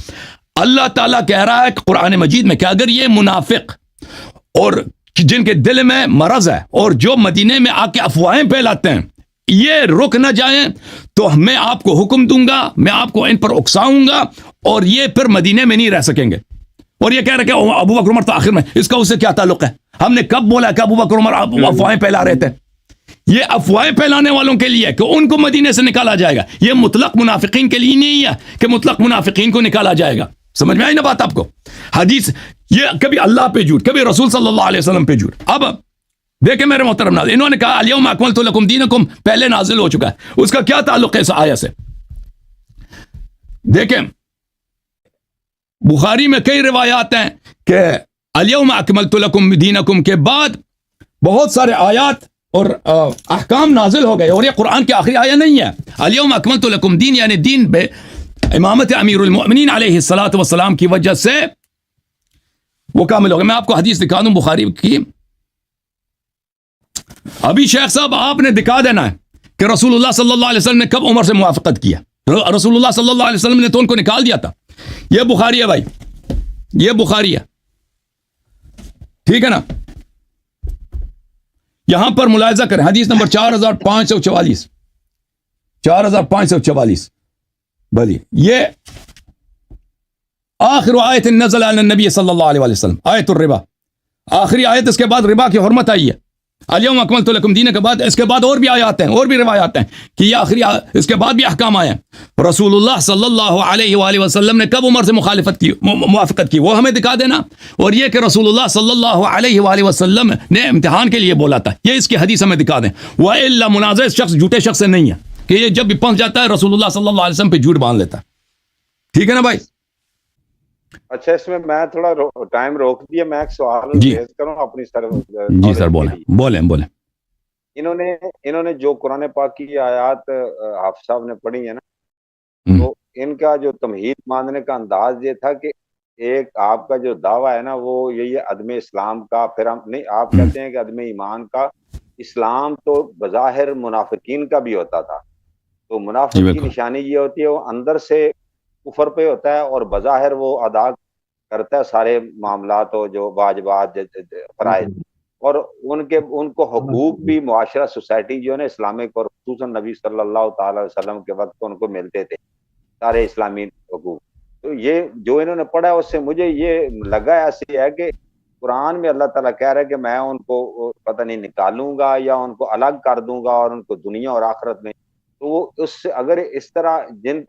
اللہ تعالیٰ کہہ رہا ہے کہ قرآن مجید میں کہ اگر یہ منافق اور جن کے دل میں مرض ہے اور جو مدینہ میں آ کے افواہیں پھیلاتے ہیں یہ رک نہ جائیں تو میں آپ کو حکم دوں گا, میں آپ کو ان پر اکساؤں گا اور یہ پھر مدینہ میں نہیں رہ سکیں گے. اور یہ کہہ رہے کہ ابو بکر عمر تو آخر میں, اس کا اس سے کیا تعلق ہے؟ ہم نے کب بولا کہ ابو بکر عمر افواہیں پھیلا رہے تھے؟ یہ افواہیں پھیلانے والوں کے لیے کہ ان کو مدینے سے نکالا جائے گا, یہ مطلق منافقین کے لیے نہیں ہے کہ مطلق منافقین کو نکالا جائے گا. سمجھ میں آئی نا بات آپ کو؟ حدیث یہ کبھی اللہ پہ جھوٹ, کبھی رسول صلی اللہ علیہ وسلم پہ جھوٹ. اب دیکھیں میرے محترم ناظرین, انہوں نے کہا الیوم اکملت لکم دینکم پہلے نازل ہو چکا ہے, اس کا کیا تعلق ہے اس آیت سے؟ دیکھیں بخاری میں کئی روایات ہیں کہ الیوم اکملت لکم دینکم کے بعد بہت سارے آیات اور احکام نازل ہو گئے, اور یہ قرآن کی آخری آیت نہیں ہے. الیوم اکملت لکم دین یعنی دین بے امامت امیر المؤمنین علیہ الصلوۃ والسلام کی وجہ سے وہ کامل ہو گئے. میں آپ کو حدیث دکھا دوں بخاری کی. ابھی شیخ صاحب آپ نے دکھا دینا ہے کہ رسول اللہ صلی اللہ علیہ وسلم نے کب عمر سے موافقت کیا. رسول اللہ صلی اللہ علیہ وسلم نے تو ان کو نکال دیا تھا. یہ بخاری ہے بھائی, یہ بخاری ہے, ٹھیک ہے نا. یہاں پر ملاحظہ کریں حدیث نمبر 4544, 4544 بھلی, یہ آخر آیت نزل علی النبی صلی اللہ علیہ وسلم آیت الربا, آخری آیت. اس کے بعد ربا کی حرمت آئی ہے. الیوم اکملت لکم دین کے بعد اس کے بعد اور بھی آیات ہیں, اور بھی روایات ہیں کہ یہ آخری, اس کے بعد بھی احکام آئے ہیں. رسول اللہ صلی اللہ علیہ وآلہ وسلم نے کب عمر سے موافقت کی وہ ہمیں دکھا دینا, اور یہ کہ رسول اللہ صلی اللہ علیہ وآلہ وسلم نے امتحان کے لیے بولا تھا, یہ اس کی حدیث ہمیں دکھا دیں. وَإِلَّا منازع شخص جھوٹے شخص سے نہیں ہے کہ یہ جب بھی پہنچ جاتا ہے رسول اللہ صلی اللہ علیہ وسلم پہ جھوٹ باندھ لیتا ہے. ٹھیک ہے نا بھائی؟ اچھا اس میں میں تھوڑا ٹائم روک دیا, میں ایک سوال ریز کروں اپنی طرف. جی سر بولیں. انہوں نے جو قرآن پاک کی آیات حافظ صاحب نے پڑھی ہے نا, تو ان کا جو تمہید ماننے کا انداز یہ تھا کہ ایک آپ کا جو دعویٰ ہے نا وہ یہی ہے عدم اسلام کا, پھر ہم نہیں, آپ کہتے ہیں کہ عدم ایمان کا. اسلام تو بظاہر منافقین کا بھی ہوتا تھا, تو منافق کی نشانی یہ ہوتی ہے وہ اندر سے کفر پہ ہوتا ہے اور بظاہر وہ ادا کرتا ہے سارے معاملات و جو واجبات فرائض, اور ان کو حقوق بھی معاشرہ سوسائٹی جو ہے نا اسلامک, اور خصوصاً نبی صلی اللہ تعالی علیہ وسلم کے وقت ان کو ملتے تھے سارے اسلامی حقوق. تو یہ جو انہوں نے پڑھا ہے اس سے مجھے یہ لگا ایسے ہے کہ قرآن میں اللہ تعالیٰ کہہ رہا ہے کہ میں ان کو پتہ نہیں نکالوں گا یا ان کو الگ کر دوں گا اور ان کو دنیا اور آخرت میں. تو وہ اس سے اگر اس طرح جن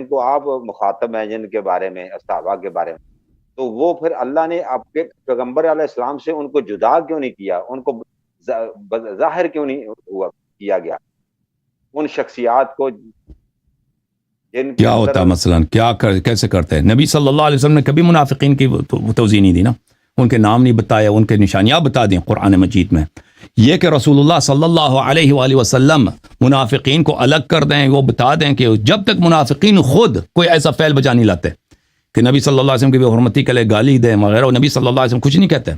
کو آپ مخاطب ہیں جن کے بارے میں صحابہ کے بارے میں, تو وہ پھر اللہ نے آپ کے پیغمبر علیہ السلام سے ان کو جدا کیوں نہیں کیا, ان کو ظاہر کیوں نہیں کیا گیا ان شخصیات کو؟ کیا ہوتا مثلا کیسے کرتے ہیں؟ نبی صلی اللہ علیہ وسلم نے کبھی منافقین کی توضیح نہیں دی نا, ان کے نام نہیں بتایا, ان کے نشانیاں بتا دیں قرآن مجید میں. یہ کہ رسول اللہ صلی اللہ علیہ وآلہ وسلم منافقین کو الگ کر دیں, وہ بتا دیں کہ جب تک منافقین خود کوئی ایسا فعل بجا نہیں لاتے کہ نبی صلی اللہ علیہ وسلم کی حرمتی کے لیے گالی دیں وغیرہ, اور نبی صلی اللہ علیہ وسلم کچھ نہیں کہتے.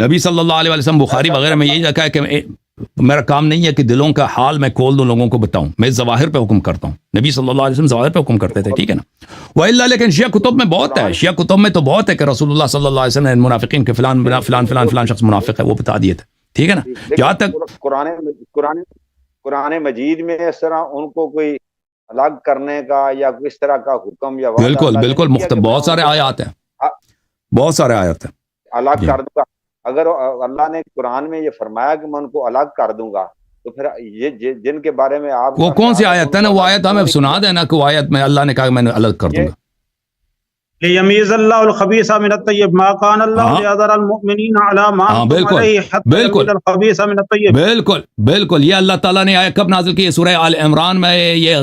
نبی صلی اللہ علیہ وسلم بخاری وغیرہ میں یہی لکھا ہے کہ میرا کام نہیں ہے کہ دلوں کا حال میں کھول دوں لوگوں کو بتاؤں, میں ظواہر پہ حکم کرتا ہوں. نبی صلی اللہ علیہ وسلم ظواہر پہ حکم کرتے تھے, ٹھیک ہے نا. وَإِلَّا لیکن شیعہ کتب میں بہت ہے, شیعہ کتب میں تو بہت ہے کہ رسول اللہ صلی اللہ علیہ وسلم نے منافقین کے فلان شخص منافق ہے وہ بتا دیے تھے, ٹھیک ہے نا. جہاں تک قرآن مجید میں اس طرح ان کو کوئی الگ کرنے کا یا کس طرح کا حکم یا بالکل بالکل بہت سارے آیات ہیں، بہت سارے آیات ہیں الگ کر دوں گا. اگر اللہ نے قرآن میں یہ فرمایا کہ میں ان کو الگ کر دوں گا تو پھر یہ جن کے بارے میں آپ وہ کون سی آیت ہے نا؟ وہ آیت ہمیں سنا دینا کہ وہ آیت میں اللہ نے کہا میں نے الگ کر دوں گا. لیمیز اللہ الخبیث من الطیب ما کان اللہ لیذر المؤمنین علی ما انتم علیہ حتی یمیز الخبیث من الطیب. بالکل بالکل یہ اللہ تعالیٰ نے آیت کب نازل کی؟ یہ سورہ آل عمران میں، یہ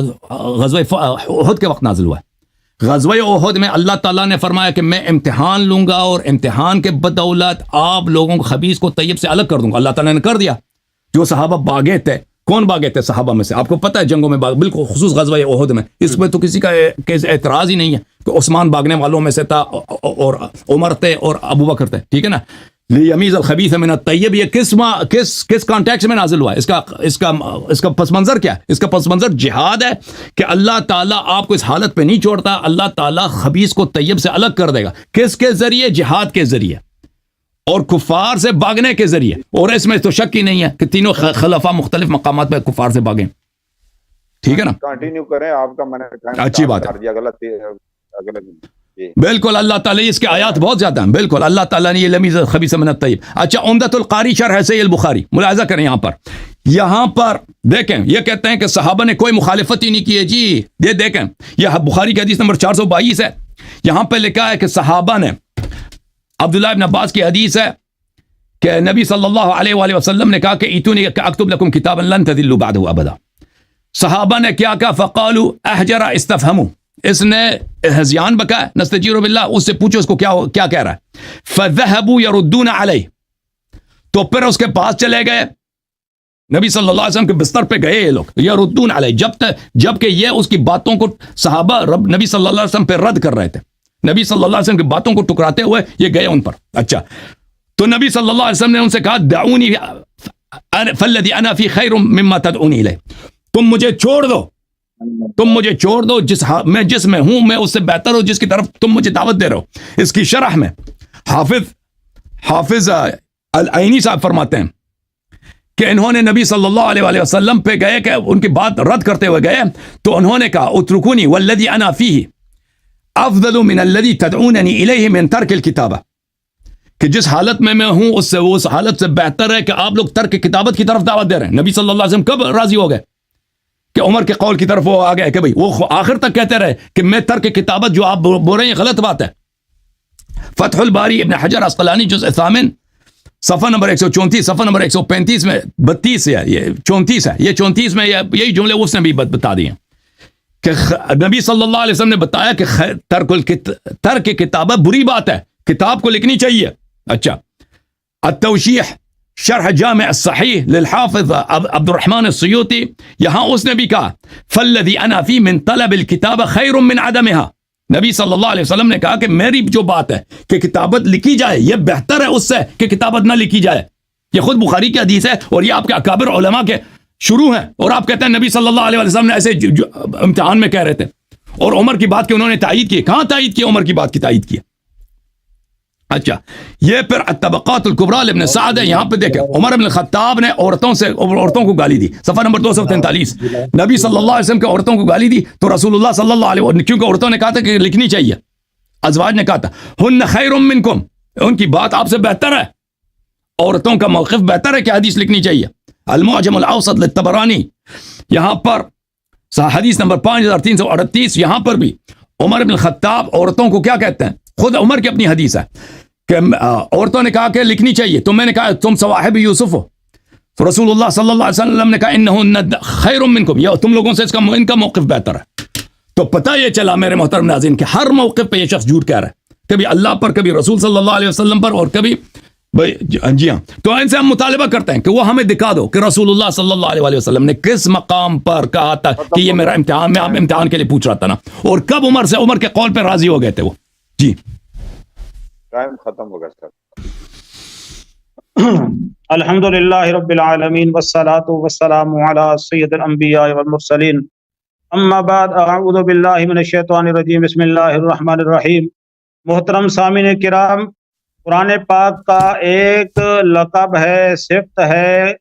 غزوہ احد کے وقت نازل ہوا ہے. غزوہ احد میں اللہ تعالیٰ نے فرمایا کہ میں امتحان لوں گا اور امتحان کے بدولت آپ لوگوں کو خبیث کو طیب سے الگ کر دوں گا. اللہ تعالیٰ نے کر دیا. جو صحابہ باغے تھے، کون باغے تھے صحابہ میں سے؟ آپ کو پتہ ہے جنگوں میں باغ، بالکل خصوص غزوہ احد میں. اس میں تو کسی کا اعتراض ہی نہیں ہے کہ عثمان باغنے والوں میں سے تھا اور عمر تھے اور ابو بکر تھے، ٹھیک ہے نا. لیمیز الخبیث من الطیب یہ کس کانٹیکس میں نازل ہوا ہے؟ اس کا پس منظر کیا ہے؟ اس کا پس منظر جہاد ہے کہ اللہ تعالیٰ آپ کو اس حالت پہ نہیں چھوڑتا. اللہ تعالیٰ خبیث کو طیب سے الگ کر دے گا. کس کے ذریعے؟ جہاد کے ذریعے اور کفار سے بھاگنے کے ذریعے. اور اس میں تو شک ہی نہیں ہے کہ تینوں خلفاء مختلف مقامات پہ کفار سے بھاگیں. ٹھیک ہے نا، کنٹینیو کریں. آپ کا میں نے اچھی بات ہے. بالکل اللہ تعالیٰ اس کے آیات بہت زیادہ ہیں. بالکل اللہ تعالیٰ نے یہ لیمیز الخبیث من الطیب. اچھا، عمدۃ القاری شرح صحیح البخاری ملاحظہ کریں. یہاں پر دیکھیں، یہ کہتے ہیں کہ صحابہ نے کوئی مخالفت ہی نہیں کی ہے. جی یہ دیکھیں، یہ بخاری کی حدیث نمبر 422 ہے. یہاں پہ لکھا ہے کہ صحابہ نے، عبداللہ ابن عباس کی حدیث ہے کہ نبی صلی اللہ علیہ وآلہ وسلم نے کہا کہ ایتونی اکتب لکم کتابا لن تضلوا بعدہ ابدا. صحابہ نے کیا کہا؟ فقالوا احجر استفہموا، اس نے ہذیان بکا نستجیر باللہ، اس سے پوچھو اس کو کیا کہہ رہا ہے. فذهبوا يردون علیہ، تو پھر اس کے پاس چلے گئے، نبی صلی اللہ علیہ وسلم کے بستر پہ گئے یہ لوگ، یردون علیہ، جب کہ یہ اس کی باتوں کو صحابہ نبی صلی اللہ علیہ وسلم پہ رد کر رہے تھے. نبی صلی اللہ علیہ وسلم کی باتوں کو ٹکراتے ہوئے یہ گئے ان پر. اچھا، تو نبی صلی اللہ علیہ وسلم نے ان سے کہا دعونی فالذی انا فی خیر مما تدعونی الیہ، تم مجھے چھوڑ دو میں جس میں ہوں میں اس سے بہتر ہوں جس کی طرف تم مجھے دعوت دے رہے ہو. اس کی شرح میں حافظ العینی صاحب فرماتے ہیں کہ انہوں نے نبی صلی اللہ علیہ وآلہ وسلم پہ گئے کہ ان کی بات رد کرتے ہوئے گئے، تو انہوں نے کہا اترکونی والذی انا فیہ افضل من الذی تدعوننی الیہ من ترک الکتابہ، کہ جس حالت میں ہوں اس حالت سے بہتر ہے کہ آپ لوگ ترک کتابت کی طرف دعوت دے رہے ہیں. نبی صلی اللہ علیہ وسلم کب راضی ہو گئے کہ عمر کے قول کی طرف وہ آ گئے کہ بھئی وہ آخر تک کہتے رہے کہ میں ترک کتابت جو آپ بول رہے ہیں غلط بات ہے. فتح الباری ابن حجر عسقلانی جزء 8 صفحہ نمبر 134 صفحہ نمبر 135 میں 32 ہے، یہ 34 ہے، یہ 34 میں یہی جملے اس نے بھی بتا دیے کہ نبی صلی اللہ علیہ وسلم نے بتایا کہ ترک کتابت بری بات ہے، کتاب کو لکھنی چاہیے. اچھا، التوشیح شرح جامع الصحیح للحافظ عبد الرحمن السیوطی، یہاں اس نے بھی کہا فالذی انا فی من طلب الکتاب خیر من عدمها. نبی صلی اللہ علیہ وسلم نے کہا کہ میری جو بات ہے کہ کتابت لکھی جائے یہ بہتر ہے اس سے کہ کتابت نہ لکھی جائے. یہ خود بخاری کی حدیث ہے اور یہ آپ کے اکابر علماء کے شروع ہیں، اور آپ کہتے ہیں نبی صلی اللہ علیہ وسلم نے ایسے امتحان میں کہہ رہے تھے. اور عمر کی بات کی انہوں نے تائید کی. کہاں تائید کی؟ عمر کی بات کی تائید کی. اچھا، یہ پھر الطبقات الکبریٰ لابن سعد ہے. یہاں پہ دیکھیں عمر بن الخطاب نے عورتوں کو گالی دی. صفحہ نمبر 243 نبی صلی اللہ علیہ وسلم کے عورتوں کو گالی دی تو رسول اللہ صلی اللہ علیہ وسلم، کیونکہ عورتوں نے کہا تھا کہ لکھنی چاہیے، ازواج نے کہا تھا ہن خیر منکم، ان کی بات آپ سے بہتر ہے، عورتوں کا موقف بہتر ہے کہ حدیث لکھنی چاہیے. المعجم الاوسط للطبرانی، یہاں پر حدیث نمبر 5338، یہاں پر بھی عمر بن الخطاب عورتوں کو کیا کہتے ہیں؟ خود عمر کی اپنی حدیث ہے کہ عورتوں نے کہا کہ لکھنی چاہیے، تو میں نے کہا تم صواحب یوسف ہو، تو رسول اللہ صلی اللہ علیہ وسلم نے کہا انہن خیر منکم، یہ تم لوگوں سے ان کا موقف بہتر ہے. تو پتہ یہ چلا میرے محترم ناظرین کہ ہر موقف پہ یہ شخص جھوٹ کہہ رہا ہے، کبھی اللہ پر، کبھی رسول صلی اللہ علیہ وسلم پر، اور کبھی جی ہاں. تو ان سے ہم مطالبہ کرتے ہیں کہ وہ ہمیں دکھا دو کہ رسول اللہ صلی اللہ علیہ وسلم نے کس مقام پر کہا تھا کہ یہ میرا امتحان، میں امتحان کے لیے پوچھ رہا تھا نا، اور کب عمر کے قول پہ راضی ہو گئے تھے وہ. جی ٹائم ختم ہو گیا سر. الحمدللہ رب العالمین والصلاة والسلام علی سید الانبیاء والمرسلین، اما بعد، اعوذ باللہ من الشیطان الرجیم، بسم اللہ الرحمن الرحیم. محترم سامعین کرام، قرآن پاک کا ایک لقب ہے، صفت ہے.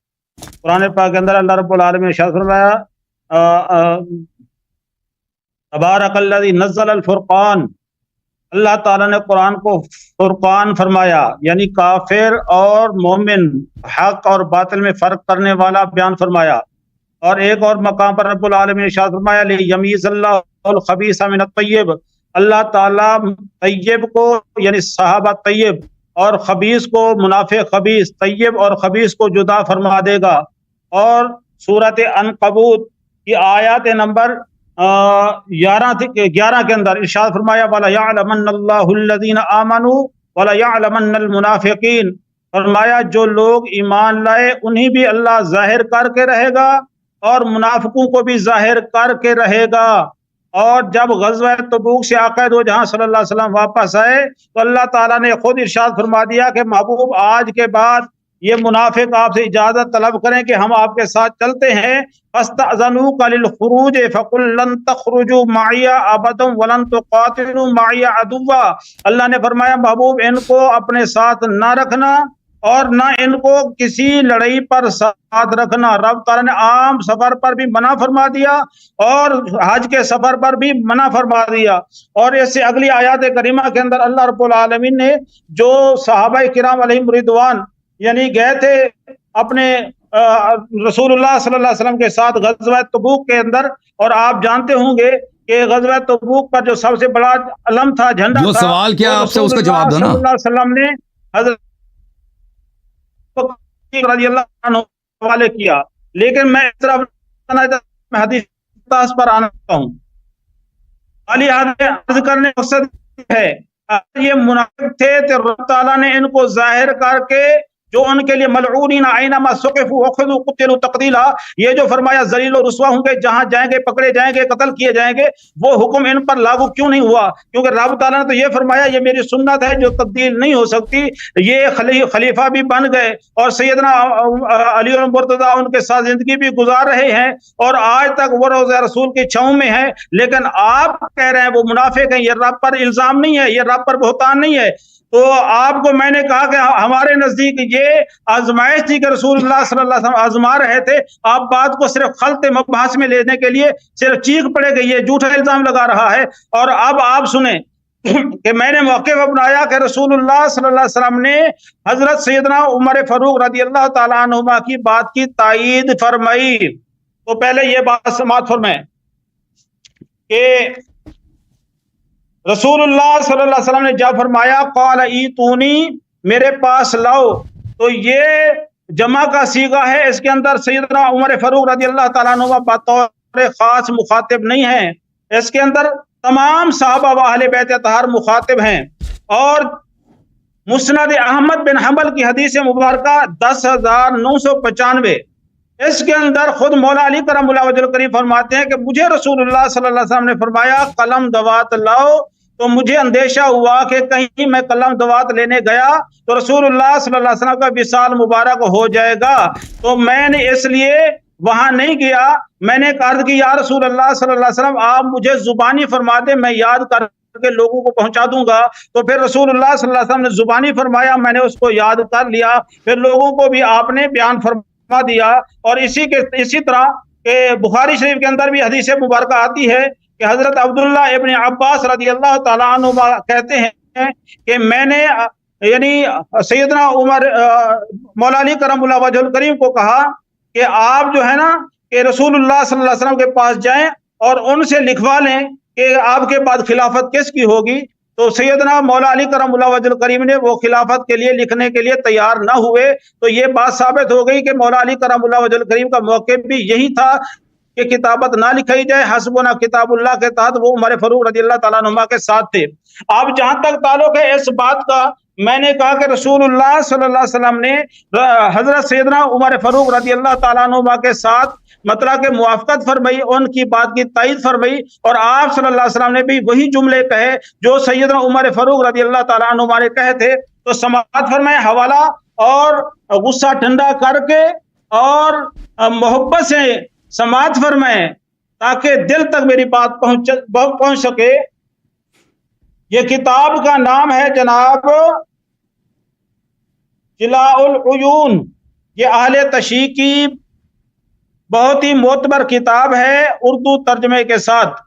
قرآن پاک کے اندر اللہ رب العالمین نے ارشاد فرمایا تبارک الذی نزل الفرقان، اللہ تعالیٰ نے قرآن کو فرقان فرمایا، یعنی کافر اور مومن، حق اور باطل میں فرق کرنے والا بیان فرمایا۔ اور ایک اور مقام پر رب العالمین نے ارشاد فرمایا لیمیز اللہ الخبیث من الطیب، اللہ تعالیٰ طیب کو یعنی صحابہ طیب اور خبیث کو منافق خبیث، طیب اور خبیث کو جدا فرما دے گا۔ اور سورۃ عنکبوت کی آیات نمبر 11 کے اندر ارشاد فرمایا وَلَيَعْلَمَنَّ اللَّهُ الَّذِينَ آمَنُوا وَلَيَعْلَمَنَّ الْمُنَافِقِينَ، فرمایا جو لوگ ایمان لائے انہیں بھی اللہ ظاہر کر کے رہے گا اور منافقوں کو بھی ظاہر کر کے رہے گا۔ اور جب غزوہ تبوک سے آقا دو جہاں صلی اللہ علیہ وسلم واپس آئے تو اللہ تعالیٰ نے خود ارشاد فرما دیا کہ محبوب آج کے بعد یہ منافق آپ سے اجازت طلب کریں کہ ہم آپ کے ساتھ چلتے ہیں، فَاسْتَأْذَنُوكَ لِلْخُرُوجِ فَقُلْ لَن تَخْرُجُوا مَعِيَ أَبَدًا وَلَن تُقَاتِلُوا مَعِيَ عَدُوًّا، اللہ نے فرمایا محبوب ان کو اپنے ساتھ نہ رکھنا اور نہ ان کو کسی لڑائی پر ساتھ رکھنا۔ رب تعالیٰ نے عام سفر پر بھی منع فرما دیا اور حج کے سفر پر بھی منع فرما دیا۔ اور اس سے اگلی آیات کریمہ کے اندر اللہ رب العالمین نے جو صحابہ کرام علیہم رضوان یعنی گئے تھے اپنے رسول اللہ صلی اللہ علیہ وسلم کے ساتھ غزوہ تبوک کے اندر، اور آپ جانتے ہوں گے کہ غزوہ تبوک پر جو سب سے بڑا علم تھا، جھنڈا جو تھا، سوال کیا آپ سے اس کا جواب دو نا۔ صلی اللہ علیہ وسلم نے حضرت رضی اللہ عنہ حوالے کیا، لیکن میں اس طرح حدیث پر آنا چاہتا ہوں۔ علی عرض کرنے مقصد ہے یہ منافق تھے تو رب تعالیٰ نے ان کو ظاہر کر کے جو ان کے لیے ملعونین اینما ثقفوا اخذوا قتلوا تقتیلا، یہ جو فرمایا ذلیل و رسوا ہوں گے، جہاں جائیں گے پکڑے جائیں گے، قتل کیے جائیں گے، وہ حکم ان پر لاگو کیوں نہیں ہوا؟ کیونکہ رب تعالیٰ نے تو یہ فرمایا یہ میری سنت ہے جو تبدیل نہیں ہو سکتی۔ یہ خلیفہ بھی بن گئے اور سیدنا علی المرتضیٰ ان کے ساتھ زندگی بھی گزار رہے ہیں اور آج تک وہ روضہ رسول کی چھاؤں میں ہیں، لیکن آپ کہہ رہے ہیں وہ منافق ہیں۔ یہ رب پر الزام نہیں ہے، یہ رب پر بہتان نہیں ہے۔ تو آپ کو میں نے کہا کہ ہمارے نزدیک یہ آزمائش تھی کہ رسول اللہ صلی اللہ علیہ وسلم آزما رہے تھے، آپ بات کو صرف خلط مباحث میں لینے کے لیے صرف چیخ پڑے گئی، یہ جھوٹا الزام لگا رہا ہے۔ اور اب آپ سنیں کہ میں نے موقف اپنایا کہ رسول اللہ صلی اللہ علیہ وسلم نے حضرت سیدنا عمر فاروق رضی اللہ تعالیٰ عنہما کی بات کی تائید فرمائی۔ تو پہلے یہ بات سماعت فرمائیں کہ رسول اللہ صلی اللہ علیہ وسلم نے جب فرمایا قال ایتونی، میرے پاس لاؤ، تو یہ جمع کا صیغہ ہے، اس کے اندر سیدنا عمر فاروق رضی اللہ تعالیٰ عنہ بطور خاص مخاطب نہیں ہیں، اس کے اندر تمام صحابہ و اہل بیت اطہار مخاطب ہیں۔ اور مسند احمد بن حنبل کی حدیث مبارکہ 10,995، اس کے اندر خود مولا علی کرم اللہ وجہ الکریم فرماتے ہیں کہ مجھے رسول اللہ صلی اللہ علیہ وسلم نے فرمایا قلم دوات لاؤ، تو مجھے اندیشہ ہوا کہ کہیں میں قلم دوات لینے گیا تو رسول اللہ صلی اللہ علیہ وسلم کا وصال مبارک ہو جائے گا، تو میں نے اس لیے وہاں نہیں گیا۔ میں نے عرض کی یا رسول اللہ صلی اللہ علیہ وسلم آپ مجھے زبانی فرما دیں، میں یاد کر کے لوگوں کو پہنچا دوں گا۔ تو پھر رسول اللہ صلی اللہ علیہ وسلم نے زبانی فرمایا، میں نے اس کو یاد کر لیا، پھر لوگوں کو بھی آپ نے بیان فرما دیا۔ اور اسی طرح کہ بخاری شریف کے اندر بھی حدیث مبارکہ آتی ہے کہ حضرت عبداللہ ابن عباس رضی اللہ تعالیٰ عنہ کہتے ہیں کہ میں نے یعنی سیدنا عمر مولا علی کرم اللہ وجہ الکریم کو کہا کہ آپ جو ہے نا کہ رسول اللہ صلی اللہ علیہ وسلم کے پاس جائیں اور ان سے لکھوا لیں کہ آپ کے بعد خلافت کس کی ہوگی۔ تو سیدنا مولا علی کرم اللہ وجہ الکریم نے وہ خلافت کے لیے لکھنے کے لیے تیار نہ ہوئے، تو یہ بات ثابت ہو گئی کہ مولا علی کرم اللہ وجہ الکریم کا موقف بھی یہی تھا کہ کتابت نہ لکھائی جائے، حسبنا کتاب اللہ کے تحت وہ عمر فاروق رضی اللہ تعالیٰ عنہ کے ساتھ تھے۔ اب جہاں تک تعلق ہے اس بات کا، میں نے کہا کہ رسول اللہ صلی اللہ علیہ وسلم نے حضرت سیدنا عمر فاروق رضی اللہ تعالیٰ عنہ کے ساتھ مطلب کہ موافقت فرمائی، ان کی بات کی تائید فرمائی، اور آپ صلی اللہ علیہ وسلم نے بھی وہی جملے کہے جو سیدنا عمر فاروق رضی اللہ تعالیٰ عنہ نے کہے تھے۔ تو سماعت فرمائے حوالہ اور غصہ ٹھنڈا کر کے اور محبت سے سماعت فرمائیں تاکہ دل تک میری بات پہنچ سکے۔ یہ کتاب کا نام ہے جناب جلاء العیون، یہ اہل تشیع کی بہت ہی معتبر کتاب ہے اردو ترجمے کے ساتھ۔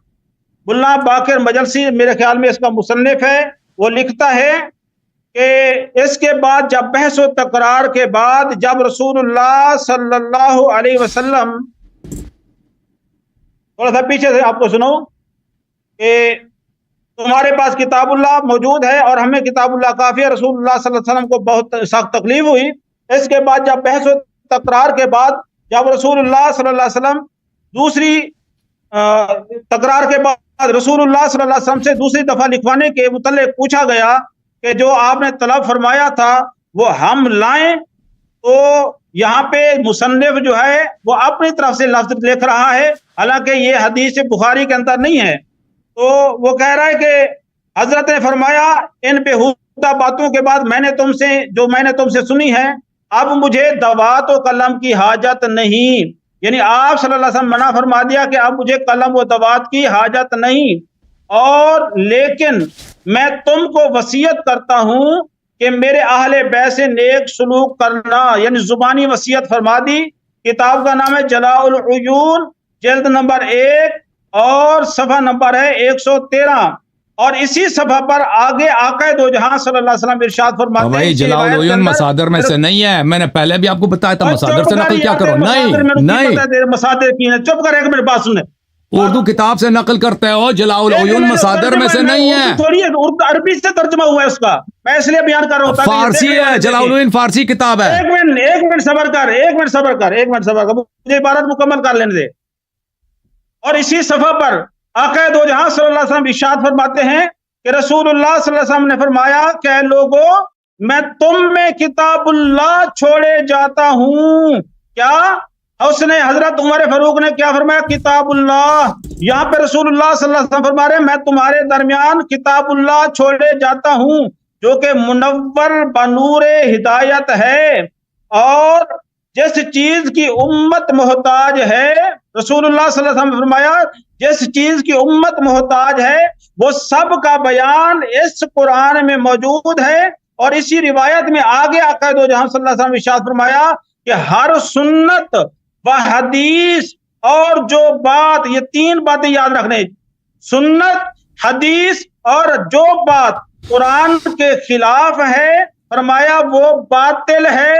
ملا باقر مجلسی میرے خیال میں اس کا مصنف ہے، وہ لکھتا ہے کہ اس کے بعد جب بحث و تکرار کے بعد جب رسول اللہ صلی اللہ علیہ وسلم، تھوڑا سا پیچھے سے آپ کو سنو، کہ تمہارے پاس کتاب اللہ موجود ہے اور ہمیں کتاب اللہ کافی ہے، رسول اللہ صلی اللہ علیہ وسلم کو بہت سخت تکلیف ہوئی۔ اس کے بعد جب بحث و تکرار کے بعد جب رسول اللہ صلی اللہ علیہ وسلم دوسری تکرار کے بعد رسول اللہ صلی اللہ علیہ وسلم سے دوسری دفعہ لکھوانے کے متعلق پوچھا گیا کہ جو آپ نے طلب فرمایا تھا وہ ہم لائیں، تو یہاں پہ مصنف جو ہے وہ اپنی طرف سے لفظ لکھ رہا ہے، حالانکہ یہ حدیث بخاری کے اندر نہیں ہے۔ تو وہ کہہ رہا ہے کہ حضرت نے فرمایا ان بےہودہ باتوں کے بعد میں نے تم سے سنی ہے، اب مجھے دوات و قلم کی حاجت نہیں، یعنی آپ صلی اللہ علیہ وسلم منع فرما دیا کہ اب مجھے قلم و دوات کی حاجت نہیں، اور لیکن میں تم کو وصیت کرتا ہوں کہ میرے اہل بیت سے نیک سلوک کرنا، یعنی زبانی وصیت فرما دی۔ کتاب کا نام ہے جلاء العیون، جلد نمبر 1 اور صفحہ نمبر ہے 113، اور اسی صفحہ پر آگے آقا دو جہاں صلی اللہ علیہ وسلم ارشاد فرماتے ہیں، بھائی جلاء العیون مصادر میں سے نہیں ہے، میں نے پہلے بھی آپ کو بتایا تھا مصادر سے نقل کیا کرو، نہیں مصادر کی ہے، چپ کر ایک منٹ بات سنیں، اردو کتاب سے نقل کرتے ہو، جلاء العیون مصادر میں سے نہیں ہے، تھوڑی عربی سے ترجمہ ہوا ہے اس کا، میں اس لیے بیان کر رہا ہوں، فارسی ہے، جلاء العیون فارسی کتاب ہے۔ ایک منٹ صبر کر، مجھے عبارت مکمل کر لینے دے۔ اور اسی صفحہ پر آقا دو جہاں صلی اللہ علیہ وسلم ارشاد فرماتے ہیں کہ رسول اللہ صلی اللہ علیہ وسلم نے فرمایا کہ اے لوگو میں تم میں کتاب اللہ چھوڑے جاتا ہوں۔ کیا حضرت عمر فاروق نے کیا فرمایا؟ کتاب اللہ۔ یہاں پہ رسول اللہ صلی اللہ علیہ وسلم فرما رہے ہیں میں تمہارے درمیان کتاب اللہ چھوڑے جاتا ہوں، جو کہ منور بنور ہدایت ہے، اور جس چیز کی امت محتاج ہے، رسول اللہ صلی اللہ علیہ وسلم نے فرمایا جس چیز کی امت محتاج ہے وہ سب کا بیان اس قرآن میں موجود ہے۔ اور اسی روایت میں آگے آقا دو جہاں صلی اللہ علیہ وسلم نے ارشاد فرمایا کہ ہر سنت و حدیث اور جو بات، یہ 3 باتیں یاد رکھنے، سنت، حدیث اور جو بات قرآن کے خلاف ہے، فرمایا وہ باطل ہے،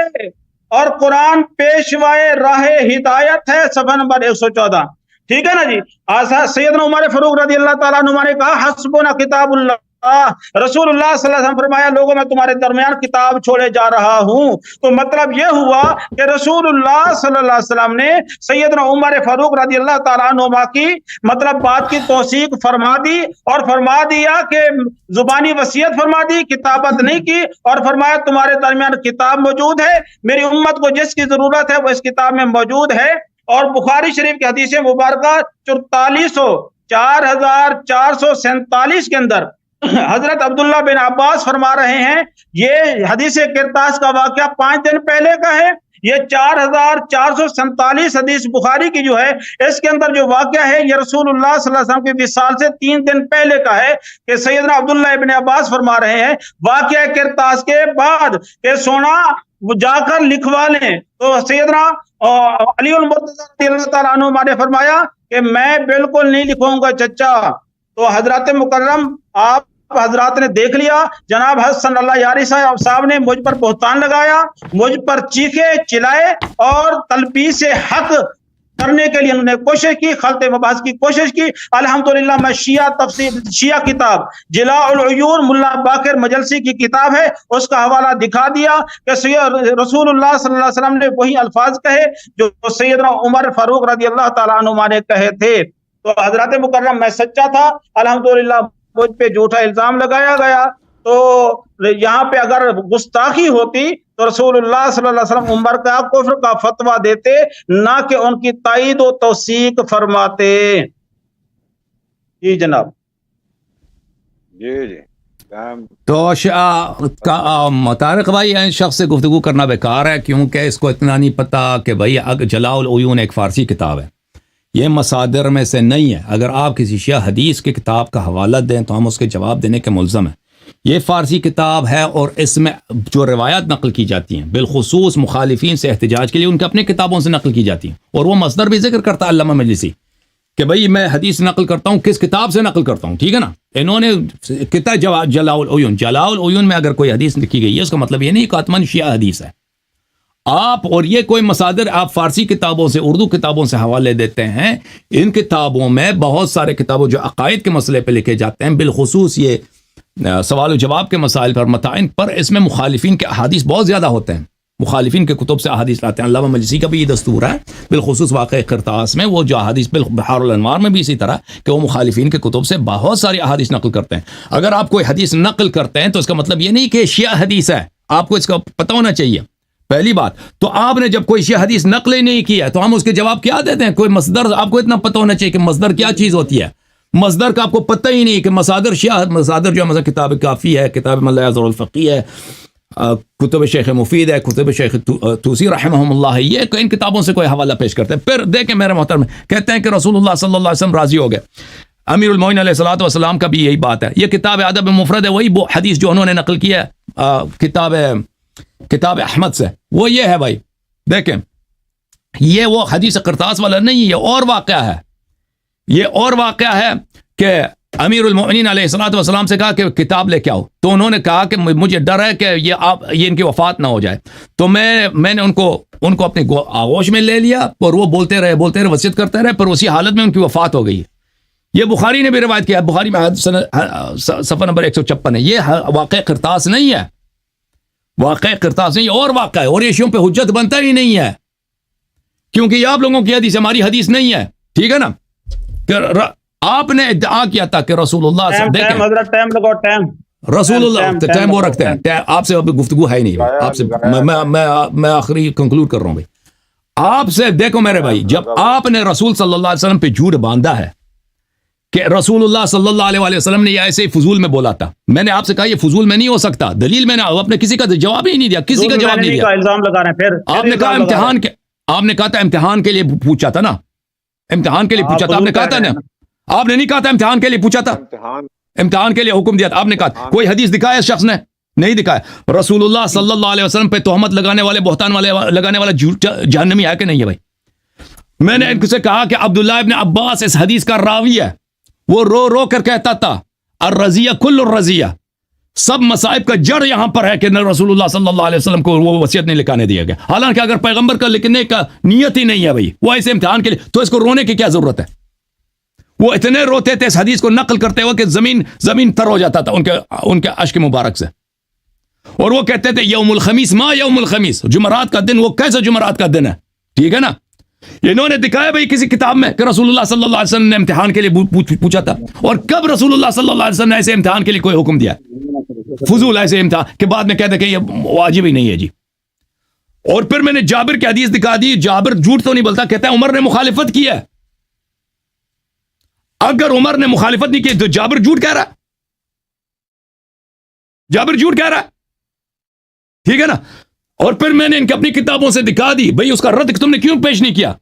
اور قرآن پیشوائے راہ ہدایت ہے، صفحہ نمبر 114۔ ٹھیک ہے نا جی۔ سیدنا عمر فاروق رضی اللہ تعالیٰ عنہ نے کہا حسبنا کتاب اللہ، رسول اللہ صلی اللہ علیہ وسلم فرمایا لوگوں میں تمہارے درمیان کتاب چھوڑے جا رہا ہوں۔ تو مطلب یہ ہوا کہ رسول اللہ صلی اللہ علیہ وسلم نے سیدنا عمر فاروق رضی اللہ تعالیٰ عنہ کی مطلب بات کی توثیق فرما دی، اور فرما دیا کہ زبانی وصیت فرما دی، کتابت نہیں کی، اور فرمایا تمہارے درمیان کتاب موجود ہے، میری امت کو جس کی ضرورت ہے وہ اس کتاب میں موجود ہے۔ اور بخاری شریف کی حدیث مبارکہ 4447 کے اندر حضرت عبداللہ بن عباس فرما رہے ہیں، یہ حدیث کرتاس کا واقعہ 5 دن پہلے کا ہے، یہ 4447 حدیث بخاری کی جو ہے اس کے اندر جو واقعہ ہے یہ رسول اللہ صلی اللہ علیہ وسلم کے وصال سے 3 دن پہلے کا ہے، کہ سیدنا عبداللہ ابن عباس فرما رہے ہیں واقعہ کرتاس کے بعد کہ سونا وہ جا کر لکھوا لیں، تو سیدنا علی المرتضی رضی اللہ تعالیٰ عنہ نے فرمایا کہ میں بالکل نہیں لکھواؤں گا چچا۔ تو حضرات مکرم آپ حضرات نے دیکھ لیا، جناب حضرت صلی اللہ یاری صاحب نے مجھ پر بہتان لگایا، مجھ پر چیخے چلائے اور تلبیس حق کرنے کے لیے انہوں نے کوشش کی، خلط مباحث کی کوشش کی۔ الحمدللہ میں شیعہ کتاب جلاء العیون ملا باقر مجلسی کی کتاب ہے، اس کا حوالہ دکھا دیا کہ رسول اللہ صلی اللہ علیہ وسلم نے وہی الفاظ کہے جو سیدنا عمر فاروق رضی اللہ تعالیٰ عنہ نے کہے تھے۔ تو حضرات مکرم میں سچا تھا، الحمدللہ مجھ پہ جھوٹا الزام لگایا گیا، تو یہاں پہ اگر گستاخی ہوتی تو رسول اللہ صلی اللہ علیہ وسلم عمر کا کفر کا فتویٰ دیتے، نہ کہ ان کی تائید و توثیق فرماتے۔ جی جناب۔ جی تو طارق بھائی ان شخص سے گفتگو کرنا بیکار ہے، کیونکہ اس کو اتنا نہیں پتا کہ بھائی جلاء العیون ایک فارسی کتاب ہے، یہ مصادر میں سے نہیں ہے۔ اگر آپ کسی شیعہ حدیث کی کتاب کا حوالہ دیں تو ہم اس کے جواب دینے کے ملزم ہیں۔ یہ فارسی کتاب ہے اور اس میں جو روایات نقل کی جاتی ہیں بالخصوص مخالفین سے احتجاج کے لیے ان کے اپنے کتابوں سے نقل کی جاتی ہیں، اور وہ مصدر بھی ذکر کرتا ہے علامہ مجلسی کہ بھئی میں حدیث نقل کرتا ہوں کس کتاب سے نقل کرتا ہوں، ٹھیک ہے نا. انہوں نے کتاب جلاء العیون میں اگر کوئی حدیث لکھی گئی ہے اس کا مطلب یہ نہیں کہ حتماً شیعہ حدیث ہے. آپ اور یہ کوئی مصادر آپ فارسی کتابوں سے اردو کتابوں سے حوالے دیتے ہیں، ان کتابوں میں بہت سارے کتابوں جو عقائد کے مسئلے پہ لکھے جاتے ہیں، بالخصوص یہ سوال و جواب کے مسائل پر متعین پر، اس میں مخالفین کے احادیث بہت زیادہ ہوتے ہیں. مخالفین کے کتب سے احادیث لاتے ہیں. علامہ مجلسی کا بھی یہ دستور ہے، بالخصوص واقع قرطاس میں وہ جو احادیث، بحار الانوار میں بھی اسی طرح کہ وہ مخالفین کے کتب سے بہت ساری احادیث نقل کرتے ہیں. اگر آپ کوئی حدیث نقل کرتے ہیں تو اس کا مطلب یہ نہیں کہ شیعہ حدیث ہے، آپ کو اس کا پتہ ہونا چاہیے. پہلی بات تو آپ نے جب کوئی شیعہ حدیث نقل ہی نہیں کیا تو ہم اس کے جواب کیا دیتے ہیں؟ کوئی مصدر آپ کو اتنا پتہ ہونا چاہیے کہ مصدر کیا چیز ہوتی ہے. مصدر کا آپ کو پتہ ہی نہیں کہ مصادر شیعہ مصادر جو ہے مثلا کتاب کافی ہے، کتاب ملا یزر الفقی ہے، کتب شیخ مفید ہے، کتب شیخ توسی رحمہم اللہ ہے، یہ ان کتابوں سے کوئی حوالہ پیش کرتے ہیں. پھر دیکھیں میرے محترم، کہتے ہیں کہ رسول اللہ صلی اللہ علیہ وسلم راضی ہو گئے. امیر المومنین علیہ الصلوۃ والسلام کا بھی یہی بات ہے. یہ کتاب ادب مفرد ہے، وہی حدیث جو انہوں نے نقل کی ہے کتاب احمد سے، وہ یہ ہے بھائی. دیکھیں یہ وہ حدیث قرطاس والا نہیں، یہ اور واقعہ ہے. یہ اور واقعہ ہے کہ امیر المومنین علیہ الصلوۃ والسلام سے کہا کہ کتاب لے کے آؤ، تو انہوں نے کہا کہ مجھے ڈر ہے کہ یہ ان کی وفات نہ ہو جائے. تو میں نے ان کو اپنے آغوش میں لے لیا اور وہ بولتے رہے وصیت کرتے رہے، پر اسی حالت میں ان کی وفات ہو گئی. یہ بخاری نے بھی روایت کیا ہے، بخاری میں صفحہ نمبر 156 ہے. یہ واقع قرطاس نہیں ہے، واقع قرطاس نہیں، اور واقع ہے. اور یہ شیعوں پہ حجت بنتا ہی نہیں ہے، کیونکہ یہ آپ لوگوں کی حدیث ہماری حدیث نہیں ہے، ٹھیک ہے نا. کہ آپ نے ادعا کیا تھا کہ رسول اللہ رسول اللہ ٹائم وہ رکھتے ہیں. آپ سے اب گفتگو ہے ہی نہیں بھائی. آپ سے میں آخری کنکلوڈ کر رہا ہوں بھائی. آپ سے دیکھو میرے بھائی، جب آپ نے رسول صلی اللہ علیہ وسلم پہ جھوٹ باندھا ہے کہ رسول اللہ صلی اللہ علیہ وسلم نے یہ ایسے ہی فضول میں بولا تھا، میں نے آپ سے کہا یہ فضول میں نہیں ہو سکتا، دلیل میں نے آپ نے کسی کا جواب ہی نہیں دیا، کسی کا جواب نہیں دیا. الزام لگا رہے ہیں. پھر آپ نے کہا امتحان کے، آپ نے کہا تھا امتحان کے لیے پوچھا تھا نا، امتحان کے لیے پوچھا تھا، آپ نے کہا تھا نا، آپ نے نہیں کہا تھا امتحان کے لیے پوچھا تھا، امتحان کے لیے حکم دیا تھا. آپ نے کہا کوئی حدیث دکھایا اس شخص نے؟ نہیں دکھایا. رسول اللہ صلی اللہ علیہ وسلم پہ تہمت لگانے والے، بہتان والے لگانے والا جہنمی ہے کہ نہیں ہے بھائی؟ میں نے ان سے کہا کہ عبداللہ ابن عباس اس حدیث کا راوی ہے، وہ رو رو کر کہتا تھا الرزیہ کل الرزیہ، سب مصائب کا جڑ یہاں پر ہے کہ رسول اللہ صلی اللہ علیہ وسلم کو وہ وصیت نہیں لکھانے دیا گیا. حالانکہ اگر پیغمبر کا لکھنے کا نیت ہی نہیں ہے بھائی، وہ ایسے امتحان کے لیے، تو اس کو رونے کی کیا ضرورت ہے؟ وہ اتنے روتے تھے اس حدیث کو نقل کرتے ہوئے کہ زمین تر ہو جاتا تھا ان کے اشک مبارک سے. اور وہ کہتے تھے یوم الخمیس ما یوم الخمیس، جمعرات کا دن وہ کیسا جمعرات کا دن ہے، ٹھیک ہے نا. انہوں نے دکھایا بھائی کسی کتاب میں کہ رسول اللہ صلی اللہ علیہ وسلم نے امتحان کے لیے پوچھا تھا؟ اور کب رسول اللہ صلی اللہ علیہ وسلم نے ایسے امتحان کے لیے کوئی حکم دیا؟ فضول ایسے امتحان کے بعد میں کہتے کہ یہ واجب ہی نہیں ہے جی. اور پھر میں نے جابر کی حدیث دکھا دی. جابر جھوٹ تو نہیں بولتا، کہتا ہے عمر نے مخالفت کی ہے. اگر عمر نے مخالفت نہیں کی تو جابر جھوٹ کہہ رہا، جابر جھوٹ کہہ رہا، ٹھیک ہے نا. اور پھر میں نے ان کی اپنی کتابوں سے دکھا دی بھئی اس کا رد تم نے کیوں پیش نہیں کیا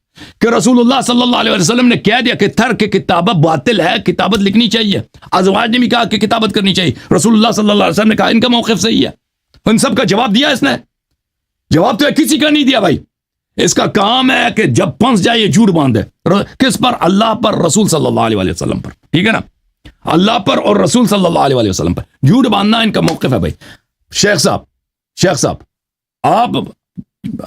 کہ رسول اللہ صلی اللہ علیہ وسلم نے کہہ دیا کہ ترک کتابت باطل ہے، کتابت لکھنی چاہیے. ازواج نے بھی کہا کہ کتابت کرنی چاہیے، رسول اللہ صلی اللہ علیہ وسلم نے کہا ان کا موقف صحیح ہے. ان سب کا جواب دیا اس نے؟ جواب تو کسی کا نہیں دیا بھائی. اس کا کام ہے کہ جب پھنس جائے یہ جھوٹ باندھے. کس پر؟ اللہ پر، رسول صلی اللہ علیہ وسلم پر، ٹھیک ہے نا. اللہ پر اور رسول صلی اللہ علیہ وسلم پر جھوٹ باندھنا ان کا موقف ہے بھائی. شیخ صاحب آپ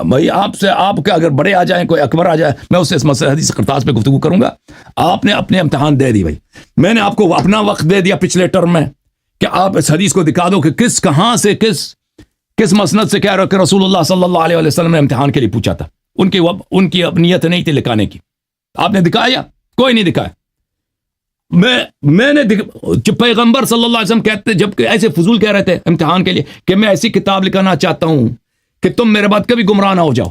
بھائی، آپ سے آپ کے اگر بڑے آ جائیں، کوئی اکبر آ جائے، میں اس سے اس مسئلہ حدیث قرطاس پہ گفتگو کروں گا. آپ نے اپنے امتحان دے دی بھائی. میں نے آپ کو اپنا وقت دے دیا پچھلے ٹرم میں کہ آپ اس حدیث کو دکھا دو کہ کہاں سے کس مسند سے کہہ رہے ہو کہ رسول اللہ صلی اللہ علیہ وسلم نے امتحان کے لیے پوچھا تھا. ان کی نیت نہیں تھی لکھانے کی. آپ نے دکھایا؟ کوئی نہیں دکھایا. میں نے پیغمبر صلی اللہ علیہ وسلم کہتے جب ایسے فضول کہہ رہے تھے امتحان کے لیے کہ میں ایسی کتاب لکھانا چاہتا ہوں کہ تم میرے بعد کبھی گمراہ نہ ہو جاؤ،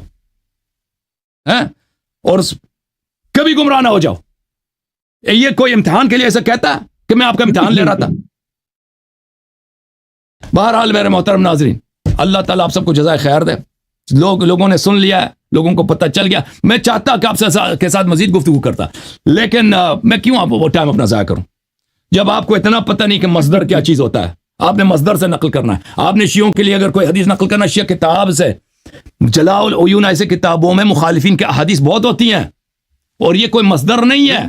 اور کبھی گمراہ نہ ہو جاؤ. یہ کوئی امتحان کے لیے ایسا کہتا کہ میں آپ کا امتحان لے رہا تھا؟ بہرحال میرے محترم ناظرین، اللہ تعالیٰ آپ سب کو جزائے خیر دے. لوگوں نے سن لیا ہے، لوگوں کو پتہ چل گیا. میں چاہتا کہ آپ کے ساتھ مزید گفتگو کرتا، لیکن میں کیوں آپ وہ ٹائم اپنا ضائع کروں جب آپ کو اتنا پتہ نہیں کہ مصدر کیا چیز ہوتا ہے. آپ نے مصدر سے نقل کرنا ہے. آپ نے شیعوں کے لیے اگر کوئی حدیث نقل کرنا، شیعہ کتاب سے، جلاء العیون ایسے کتابوں میں مخالفین کے احادیث بہت ہوتی ہیں، اور یہ کوئی مصدر نہیں ہے.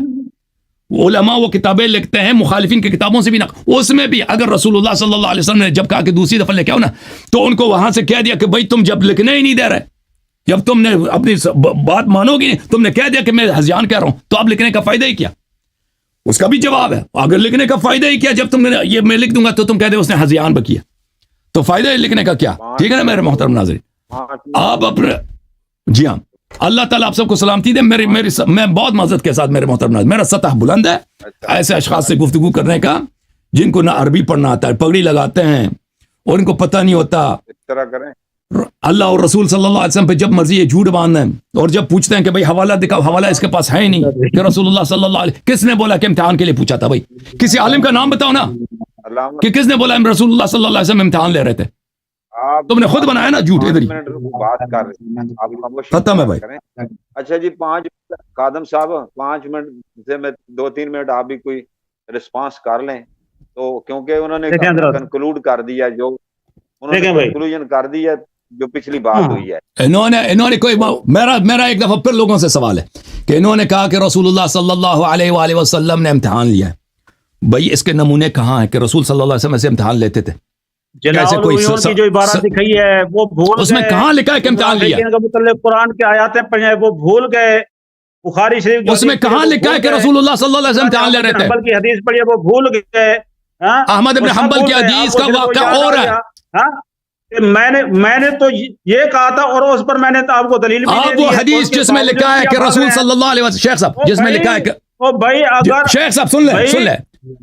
علماء وہ کتابیں لکھتے ہیں مخالفین کی کتابوں سے بھی اس میں بھی اگر رسول اللہ صلی اللہ علیہ وسلم نے جب کہا کہ دوسری دفعہ لے کے آؤ نا تو ان کو وہاں سے کہہ دیا کہ بھائی تم جب لکھنے ہی نہیں دے رہے، جب تم نے اپنی بات مانو گی نہیں، تم نے کہہ دیا کہ میں ہذیان کہہ رہا ہوں، تو اب لکھنے کا فائدہ ہی کیا؟ اس کا بھی جواب ہے، اگر لکھنے کا فائدہ ہی کیا جب تم نے یہ میں لکھ دوں گا تو تم کہہ دے اس نے ہذیان بکیا، تو فائدہ ہی لکھنے کا کیا؟ ٹھیک ہے نا میرے محترم ناظرین، آپ اپنے جی ہاں اللہ تعالیٰ آپ سب کو سلامتی دے۔ میں بہت معذرت کے ساتھ میرے محترم ناظرین، میرا سطح بلند ہے ایسے اشخاص سے گفتگو کرنے کا جن کو نہ عربی پڑھنا آتا ہے، پگڑی لگاتے ہیں اور ان کو پتہ نہیں ہوتا اس طرح کریں اللہ اور رسول صلی اللہ علیہ وسلم پہ جب مرضی یہ جھوٹ باندھتے ہیں، اور جب پوچھتے ہیں کہ بھائی حوالہ دکھاؤ، حوالہ اس کے پاس ہے ہی نہیں کہ رسول اللہ صلی اللہ علیہ کس نے بولا کہ امتحان کے لیے پوچھا تھا؟ بھائی کسی عالم کا نام بتاؤ نا کہ کس نے بولا رسول اللہ صلی اللہ علیہ وسلم امتحان لے رہے تھے؟ تم نے خود بنایا نا جھوٹ، ادھر ہی بات کر رہے ہیں آپ خاموش ختم ہے بھائی۔ اچھا جی 5 قادم صاحب 5 منٹ سے میں 2-3 منٹ آپ بھی کوئی رسپانس کر لیں تو، کیونکہ انہوں نے کنکلوڈ کر دیا جو انہوں نے کنکلوژن کر دیا جو پچھلی بات ہوئی ہے۔ انہوں نے کوئی میرا ایک دفعہ پھر لوگوں سے سوال ہے کہ انہوں نے کہا کہ رسول اللہ صلی اللہ علیہ وآلہ وسلم نے امتحان لیا ہے۔ بھائی اس کے نمونے کہاں ہیں کہ رسول صلی اللہ علیہ وسلم سے امتحان لیتے تھے؟ جیسے کوئی کی جو عبارت دکھائی ہے وہ بھول اس میں کہاں لکھا ہے کہ امتحان لیا؟ متعلق قرآن کی آیاتیں پڑھیں وہ بھول گئے، بخاری شریف اس میں کہاں لکھا ہے کہ رسول اللہ صلی اللہ علیہ وسلم امتحان لے رہے تھے؟ حنبل کی حدیث پڑھی ہے وہ بھول گئے، احمد ابن حنبل کی حدیث کا واقعہ اور ہے۔ میں نے تو یہ کہا تھا اور اس پر میں نے آپ کو دلیل بھی آپ وہ حدیث جس میں لکھا ہے کہ رسول صلی اللہ علیہ وسلم، شیخ صاحب جس میں لکھا ہے کہ بھائی اگر شیخ صاحب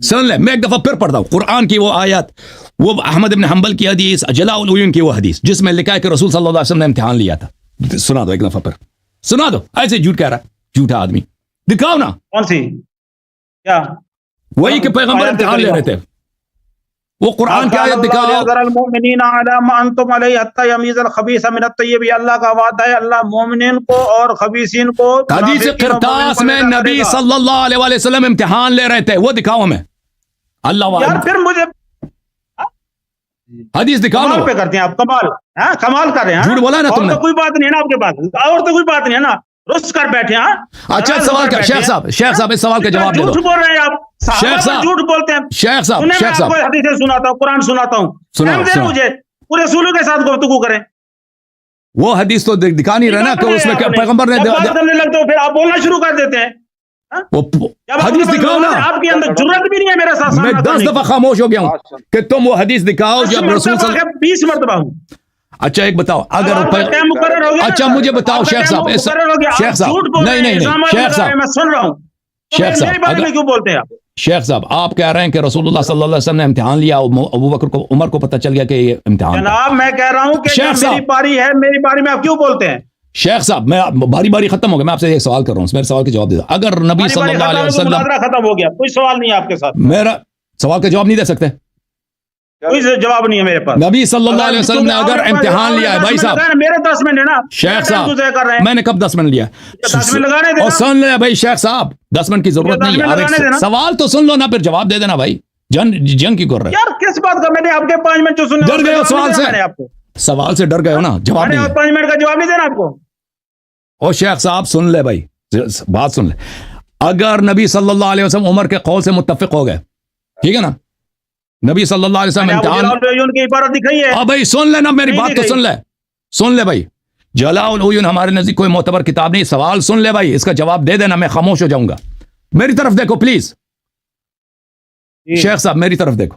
سن لیں میں ایک دفعہ پھر پڑھتا ہوں قرآن کی وہ آیات، وہ احمد ابن حنبل کی حدیث، جلاء العیون کی وہ حدیث جس میں لکھا ہے کہ رسول صلی اللہ علیہ وسلم نے امتحان لیا تھا، سنا دو ایک دفعہ پھر سنا دو، ایسے جھوٹ کہہ رہا ہے جھوٹا آدمی، دکھاؤ نا کون سی کیا وہی کہ پیغمبر امتحان لے رہے تھے، وہ قرآن کی آیت دکھاؤ۔ المؤمنین علی ما انتم علیہ حتی یمیز الخبیث من الطیب، اللہ کا وعدہ ہے اللہ مومنین کو اور خبیثین کو حدیث قرطاس میں نبی صلی اللہ علیہ وآلہ وسلم امتحان لے رہے تھے، وہ دکھاؤ ہمیں اللہ یار پھر مجھے حدیث دکھاؤ نا پہ کرتے ہیں آپ کمال کر رہے ہیں، جھوٹ بولا نا تم نے، کوئی بات نہیں ہے نا آپ کے پاس، اور تو کوئی بات نہیں ہے نا، رس کر بیٹھے ہیں۔ اچھا سوال کا شیخ صاحب اس سوال کا جواب دے دو۔ جھوٹ بول رہے ہیں آپ، شیخ صاحب جھوٹ بولتے ہیں۔ شیخ صاحب حدیثیں سناتا ہوں، قرآن سناتا ہوں، مجھے پورے رسولوں کے ساتھ گفتگو کریں۔ وہ حدیث تو دکھا نہیں رہا نا کہ اس میں پیغمبر نے بات کرنے لگتے ہو پھر آپ بولنا شروع کر دیتے ہیں۔ حدیث دکھاؤ نا، آپ کے اندر جرات بھی نہیں ہے میرے ساتھ، میں 10 دفعہ خاموش ہو گیا ہوں کہ تم وہ حدیث دکھاؤ جب رسول صلی اللہ 20 مرتبہ ہوں۔ اچھا ایک بتاؤ اگر اچھا مجھے بتاؤ شیخ صاحب نہیں شیخ صاحب میں سن رہا ہوں، کیوں بولتے ہیں آپ؟ شیخ صاحب آپ کہہ رہے ہیں کہ رسول اللہ صلی اللہ علیہ وسلم نے امتحان لیا، ابو بکر کو عمر کو پتہ چل گیا کہ یہ امتحان جناب میں کہہ رہا ہوں کہ میری باری ہے، میری باری میں آپ کیوں بولتے ہیں؟ شیخ صاحب میں باری ختم ہو گیا، میں آپ سے ایک سوال کر رہا ہوں، میرے سوال کا جواب دے دو۔ اگر نبی صلی اللہ علیہ وسلم ختم ہو گیا، کوئی سوال نہیں ہے آپ کے ساتھ، میرا سوال کا جواب نہیں دے سکتے؟ کوئی جواب نہیں ہے میرے پاس۔ نبی صلی اللہ علیہ وسلم نے اگر امتحان لیا ہے بھائی صاحب، میرے 10 منٹ ہے نا شیخ صاحب، میں نے کب 10 منٹ لیا؟ 10 منٹ لگانے دے، اور سن لے بھائی شیخ صاحب 10 منٹ کی ضرورت نہیں ہے، سوال تو سن لو نا پھر جواب دے دینا بھائی، جنگ کی کر رہے یار کس بات کا؟ میں نے آپ کے 5 منٹ جو سنے، ڈر گئے ہو سوال سے ڈر گئے ہو نا، جواب نہیں 5 منٹ کا جواب نہیں دینا آپ کو۔ اور شیخ صاحب سن لے بھائی بات سن لے، اگر نبی صلی اللہ علیہ وسلم عمر کے قول سے متفق ہو گئے، ٹھیک ہے نا، نبی صلی اللہ علیہ وسلم امتحان کی عبارت دکھائی ہے، اب بھائی سن لینا میری بات تو سن لے بھائی، جلاء العیون ہمارے نزدیک کوئی معتبر کتاب نہیں، سوال سن لے بھائی، اس کا جواب دے دینا، میں خاموش ہو جاؤں گا، میری طرف دیکھو پلیز، شیخ صاحب میری طرف دیکھو،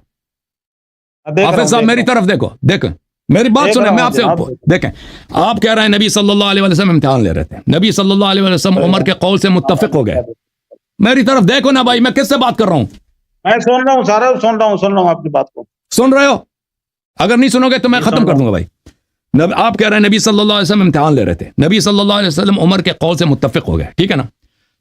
حافظ صاحب میری طرف دیکھیں میری بات سنیں، میں آپ سے دیکھیں، آپ کہہ رہے ہیں نبی صلی اللہ علیہ وسلم امتحان لے رہے تھے، نبی صلی اللہ علیہ وسلم عمر کے قول سے متفق ہو گئے، میری طرف دیکھو نا بھائی، میں کس سے بات کر رہا ہوں؟ میں سن رہا ہوں سارا، سن رہا ہوں آپ کی بات کو، سن رہے ہو؟ اگر نہیں سنو گے تو میں ختم کر دوں گا بھائی۔ آپ کہہ رہے ہیں نبی صلی اللہ علیہ وسلم امتحان لے رہے تھے، نبی صلی اللہ علیہ وسلم عمر کے قول سے متفق ہو گئے، ٹھیک ہے نا،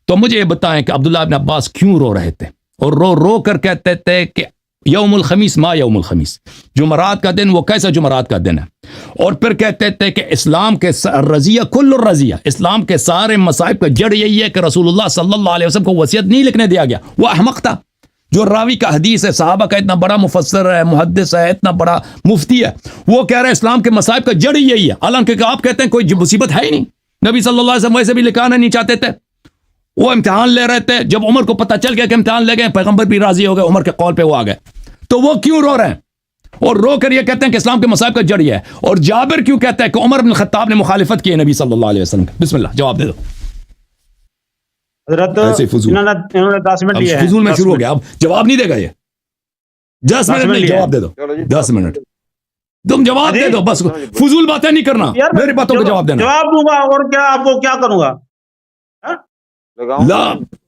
تو مجھے یہ بتائیں کہ عبداللہ ابن عباس کیوں رو رہے تھے، اور رو کر کہتے تھے کہ یوم الخمیس ما یوم الخمیس، جمعرات کا دن وہ کیسا جمعرات کا دن ہے، اور پھر کہتے تھے کہ اسلام کے رضیہ کل الرضیہ، اسلام کے سارے مصائب کا جڑ یہی ہے کہ رسول اللہ صلی اللہ علیہ وسلم کو وصیت نہیں لکھنے دیا گیا۔ وہ احمق تھا جو راوی کا حدیث ہے، صحابہ کا اتنا بڑا مفسر ہے، محدث ہے، اتنا بڑا مفتی ہے، وہ کہہ رہے ہیں اسلام کے مصائب کا جڑ یہی ہے، حالانکہ آپ کہتے ہیں کوئی مصیبت ہے ہی نہیں، نبی صلی اللہ علیہ وسلم ویسے بھی لکھانا نہیں چاہتے تھے، وہ امتحان لے رہے تھے, جب عمر کو پتہ چل گیا کہ امتحان لے گئے, پیغمبر بھی راضی ہو گئے, عمر کے قول پہ وہ آ گئے, تو وہ کیوں رو رہے ہیں اور رو کر یہ کہتے ہیں کہ اسلام کے مصائب کا جڑ یہ ہے؟ اور جابر کیوں کہتا ہے کہ عمر بن الخطاب نے مخالفت کی ہے نبی صلی اللہ علیہ وسلم کی؟ بسم اللہ جواب دے دو. حضرت ایسے فضول, انہوں نے 10 منٹ لیے ہیں, فضول میں شروع ہو گیا, اب جواب نہیں دے گا یہ, 10 منٹ نہیں, جواب دے دو, چلو جی 10 منٹ تم جواب دے دو, بس فضول باتیں نہیں کرنا, میری باتوں کا جواب دینا. جواب دوں گا اور کیا آپ کو کیا کروں گا؟ لا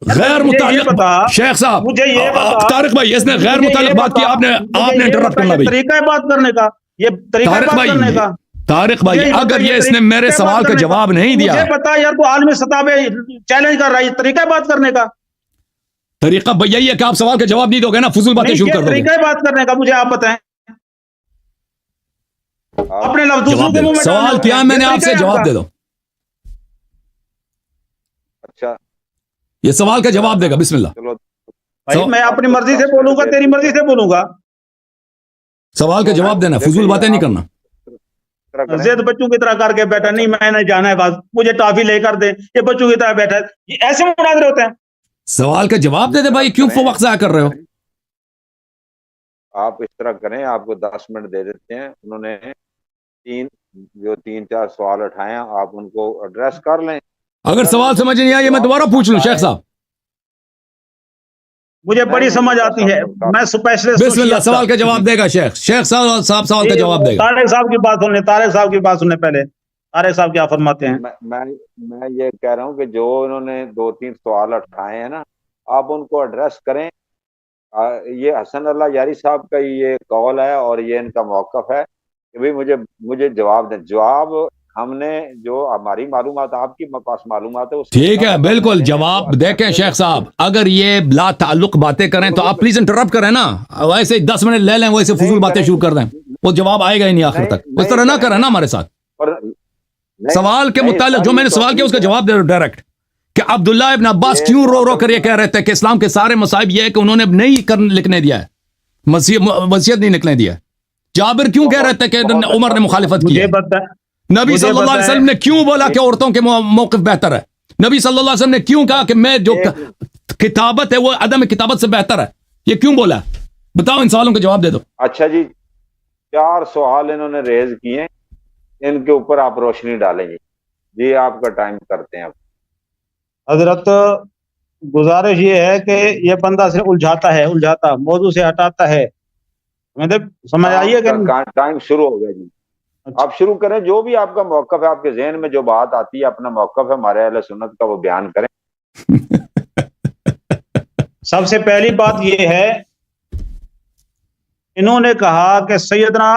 غیر متعلق شیخ صاحب, مجھے یہ بتا طارق بھائی اس نے غیر متعلق بات کی, آپ نے انٹرپٹ کرنا بھائی. طریقہ بات کرنے کا, یہ طریقہ بات کرنے کا. طارق بھائی اگر یہ اس نے میرے سوال کا جواب نہیں دیا, مجھے پتا یار تو عالمی سطح پہ چیلنج کر رہا ہے, یہ طریقہ بات کرنے کا طریقہ بھائی یہی ہے کہ آپ سوال کا جواب نہیں دو گے نا, فضول باتیں شروع کر دو گے. طریقہ بات کرنے کا مجھے آپ بتائیں, اپنے لفظ دوسروں کے منہ میں سوال کیا میں نے آپ سے, جواب دے دو. اچھا یہ سوال کا جواب دے گا, بسم اللہ. چلو بھائی میں اپنی مرضی سے بولوں گا, تیری مرضی سے بولوں گا, سوال کا جواب دینا, فضول باتیں نہیں کرنا. زید بچوں کی طرح کر کے بیٹھا, نہیں میں نے جانا ہے بس مجھے ٹافی لے کر دیں, یہ بچوں کی طرح بیٹھا ہے, یہ ایسے مناظرے ہوتے ہیں. سوال کا جواب دے دے بھائی, کیوں وقت ضائع کر رہے ہو؟ آپ اس طرح کریں, آپ کو 10 منٹ دے دیتے ہیں. انہوں نے 3-4 سوال اٹھائے ہیں, آپ ان کو ایڈریس کر لیں. اگر سوال سمجھ نہیں آئی میں دوبارہ پوچھ لوں شیخ صاحب. مجھے بڑی سمجھ آتی ہے, میں اسپیشلسٹ. بسم اللہ, سوال کا جواب دے گا شیخ صاحب سوال کا جواب دے گا. طارق صاحب کی بات سنیں, طارق صاحب کی بات سنیں پہلے, طارق صاحب کیا فرماتے ہیں. میں یہ کہہ رہا ہوں کہ جو انہوں نے 2-3 سوال اٹھائے ہیں نا, آپ ان کو ایڈریس کریں. یہ حسن اللہ یاری صاحب کا یہ قول ہے اور یہ ان کا موقف ہے کہ بھئی مجھے جواب دیں. جواب ہم نے جو ہماری معلومات, آپ کی پاس معلومات ہے, ٹھیک ہے بالکل جواب دیکھیں شیخ صاحب, اگر یہ لا تعلق باتیں کریں تو آپ پلیز انٹرپٹ کریں نا, ویسے 10 منٹ لے لیں, ویسے فضول باتیں شروع کر دیں, وہ جواب آئے گا ہی نہیں آخر تک. اس طرح نہ کریں نا ہمارے ساتھ. سوال کے متعلق جو میں نے سوال کیا اس کا جواب دے دو ڈائریکٹ, کہ عبداللہ ابن عباس کیوں رو کر یہ کہہ رہے تھے کہ اسلام کے سارے مصائب یہ ہے کہ انہوں نے نہیں لکھنے دیا ہے, وصیت نہیں لکھنے دیا ہے. جابر کیوں کہہ رہے تھے کہ عمر نے مخالفت کی ہے. نبی صلی اللہ علیہ وسلم نے کیوں بولا کہ عورتوں کے موقف بہتر ہے. نبی صلی اللہ علیہ وسلم نے کیوں کہا کہ میں جو کتابت ہے وہ عدم کتابت سے بہتر ہے. یہ کیوں بولا؟ بتاؤ, ان سوالوں کا جواب دے دو. اچھا جی, 4 سوال انہوں نے ریز کیے, ان کے اوپر آپ روشنی ڈالیں گے. جی آپ کا ٹائم کرتے ہیں. حضرت گزارش یہ ہے کہ یہ بندہ سے الجھاتا موضوع سے ہٹاتا ہے. مطلب سمجھ آئیے کہ ٹائم شروع ہو گیا جی, آپ شروع کریں. جو بھی آپ کا موقف ہے, آپ کے ذہن میں جو بات آتی ہے, اپنا موقف ہے ہمارے اہل سنت کا, وہ بیان کریں. سب سے پہلی بات یہ ہے, انہوں نے کہا کہ سیدنا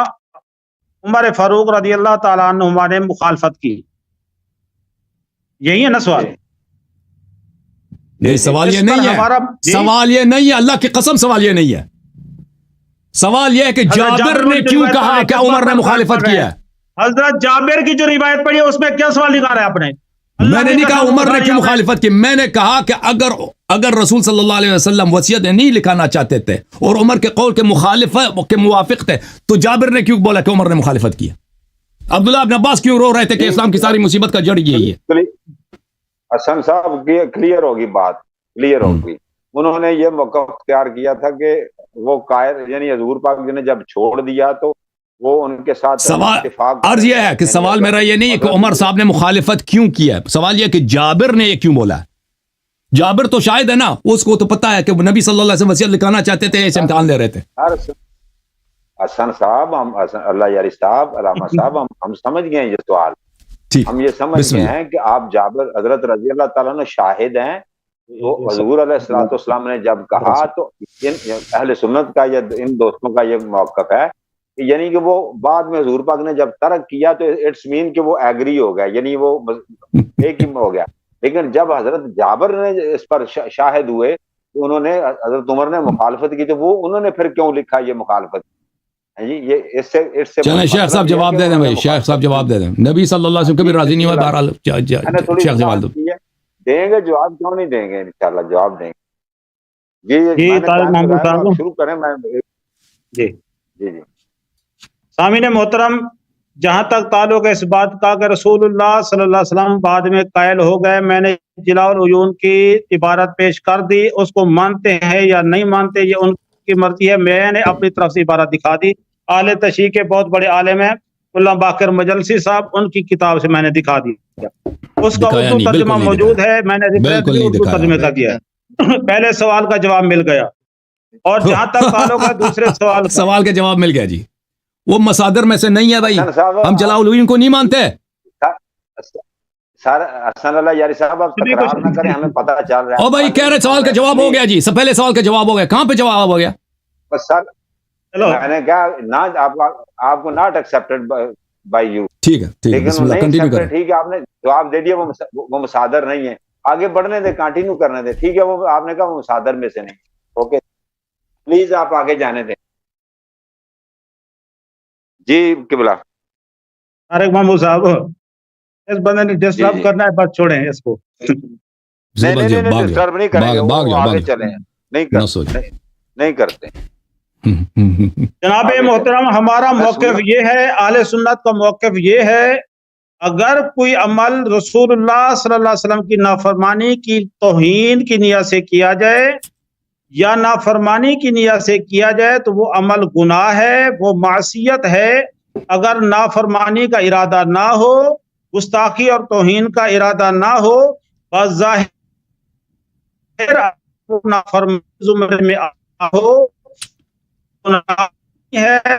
عمر فاروق رضی اللہ تعالیٰ عنہ نے مخالفت کی. یہی ہے نا سوال؟ نہیں, سوال یہ نہیں ہے, سوال یہ نہیں ہے, اللہ کی قسم سوال یہ نہیں ہے. سوال یہ ہے کہ جابر نے کیوں کہا کہ عمر نے مخالفت کیا ہے. حضرت جابر کی جو روایت پڑھی ہے اس میں کیا سوال نکالا ہے آپ نے؟ میں نے نہیں کہا عمر نے کیوں مخالفت کی, میں نے کہا کہ اگر رسول صلی اللہ علیہ وسلم وصیت نہیں لکھانا چاہتے تھے اور عمر کے قول کے موافق تھے, تو جابر نے کیوں بولا کہ عمر نے مخالفت کی ہے. عبداللہ ابن عباس کیوں رو رہے تھے کہ اسلام کی ساری مصیبت کا جڑ یہی ہے. حسن صاحب کلیئر ہوگی بات, کلیئر ہوگی. انہوں نے یہ موقع اختیار کیا تھا کہ وہ قائد یعنی حضور پاک نے جب چھوڑ دیا تو وہ ان کے ساتھ سوال عرض یہ ہے کہ سوال میرا یہ نہیں ہے کہ عمر صاحب نے مخالفت کیوں کیا ہے, سوال یہ ہے کہ جابر نے یہ کیوں بولا ہے. جابر تو شاید ہے نا, اس کو تو پتا ہے کہ نبی صلی اللہ علیہ وسلم وصیت لکھانا چاہتے تھے, اس امتحان لے رہے تھے. حسن صاحب, اللہ یاری صاحب, علامہ صاحب, ہم سمجھ گئے یہ سوال. ہم یہ سمجھ گئے ہیں کہ آپ جابر حضرت رضی اللہ تعالیٰ نے شاہد ہیں. تو حضور علیہ الصلوۃ والسلام نے جب کہا تو اہل سنت کا یا ان دوستوں کا یہ موقف ہے کہ یعنی کہ وہ بعد میں حضور پاک نے جب ترک کیا تو اٹس مین کہ وہ ایگری ہو گیا, یعنی وہ ایک ہی ہو گیا. لیکن جب حضرت جابر نے اس پر شاہد ہوئے تو انہوں نے حضرت عمر نے مخالفت کی, تو وہ انہوں نے پھر کیوں لکھا یہ مخالفت جی. یہ اس سے چلیں شیخ صاحب جواب دے دیں بھائی, شیخ صاحب جواب دے دیں. نبی صلی اللہ علیہ وسلم کبھی راضی نہیں ہوا, بہرحال شیخ جواب دو. دیں گے جواب, کیوں نہیں دیں گے, انشاءاللہ جواب دیں گے. جی محمود شروع کریں. میں جی سامعین محترم, جہاں تک تعلق ہے اس بات کا کہ رسول اللہ صلی اللہ علیہ وسلم بعد میں قائل ہو گئے، میں نے جلاء العیون کی عبارت پیش کر دی، اس کو مانتے ہیں یا نہیں مانتے یہ ان کی مرضی ہے، میں نے اپنی طرف سے عبارت دکھا دی۔ اہل تشیع کے بہت بڑے عالم ہیں مولانا باقر مجلسی صاحب، ان کی کتاب سے میں نے دکھا دی، اس کا دکھایا اردو نہیں، ترجمہ بالکل نہیں موجود دکھایا، ہے، میں نے بالکل نہیں اردو دکھایا۔ ترجمے کا دیا ہے۔ پہلے سوال کا جواب مل گیا، اور جہاں تک تعلق ہے دوسرے سوال کا، سوال کا جواب مل گیا جی، وہ مصادر میں سے نہیں ہے بھائی، حسن صاحب ہم جلاء العیون کو نہیں مانتے۔ سر حسن اللہ یاری صاحب آپ تکرار نہ کریں، ہمیں پتہ چل رہا ہے۔ او بھائی کہہ رہے سوال کا جواب ہو گیا جی، سب پہلے سوال کا جواب ہو گیا، کہاں پہ جواب ہو گیا؟ بس سر چلو میں نے کہا ناٹ آپ کو ناٹ ایکسپٹڈ بائی یو، ٹھیک ہے ٹھیک ہے، لیکن بسم وہ اللہ نہیں کنٹینیو ایکسپٹڈ، کریں۔ ٹھیک ہے آپ نے جواب دے دیا، وہ مصادر نہیں ہے، آگے بڑھنے دے، کنٹینیو کرنے دے، ٹھیک ہے، وہ آپ نے کہا وہ مصادر میں سے نہیں، اوکے پلیز آپ آگے جانے دیں جی قبلہ۔ طارق محمود صاحب، اس بندے نے ڈسٹرب جی۔ کرنا ہے، بس چھوڑیں اس کو۔ نہیں نہیں نہیں بھاگ ڈسٹرب نہیں کریں گے، جاؤ، بھاگ وہ جاؤ، آگے بھاگ چلیں، جاؤ، نہیں نہ سوچ۔ کرتے، نہیں کرتے۔ جناب آگے محترم، ہمارا بس موقف یہ ہے، اہل سنت کا موقف یہ ہے، اگر کوئی عمل رسول اللہ صلی اللہ علیہ وسلم کی نافرمانی کی توہین کی نیت سے کیا جائے یا نافرمانی کی نیت سے کیا جائے تو وہ عمل گناہ ہے، وہ معصیت ہے۔ اگر نافرمانی کا ارادہ نہ ہو، گستاخی اور توہین کا ارادہ نہ ہو، بظاہر نافرمانی زمرے میں ہو، ہے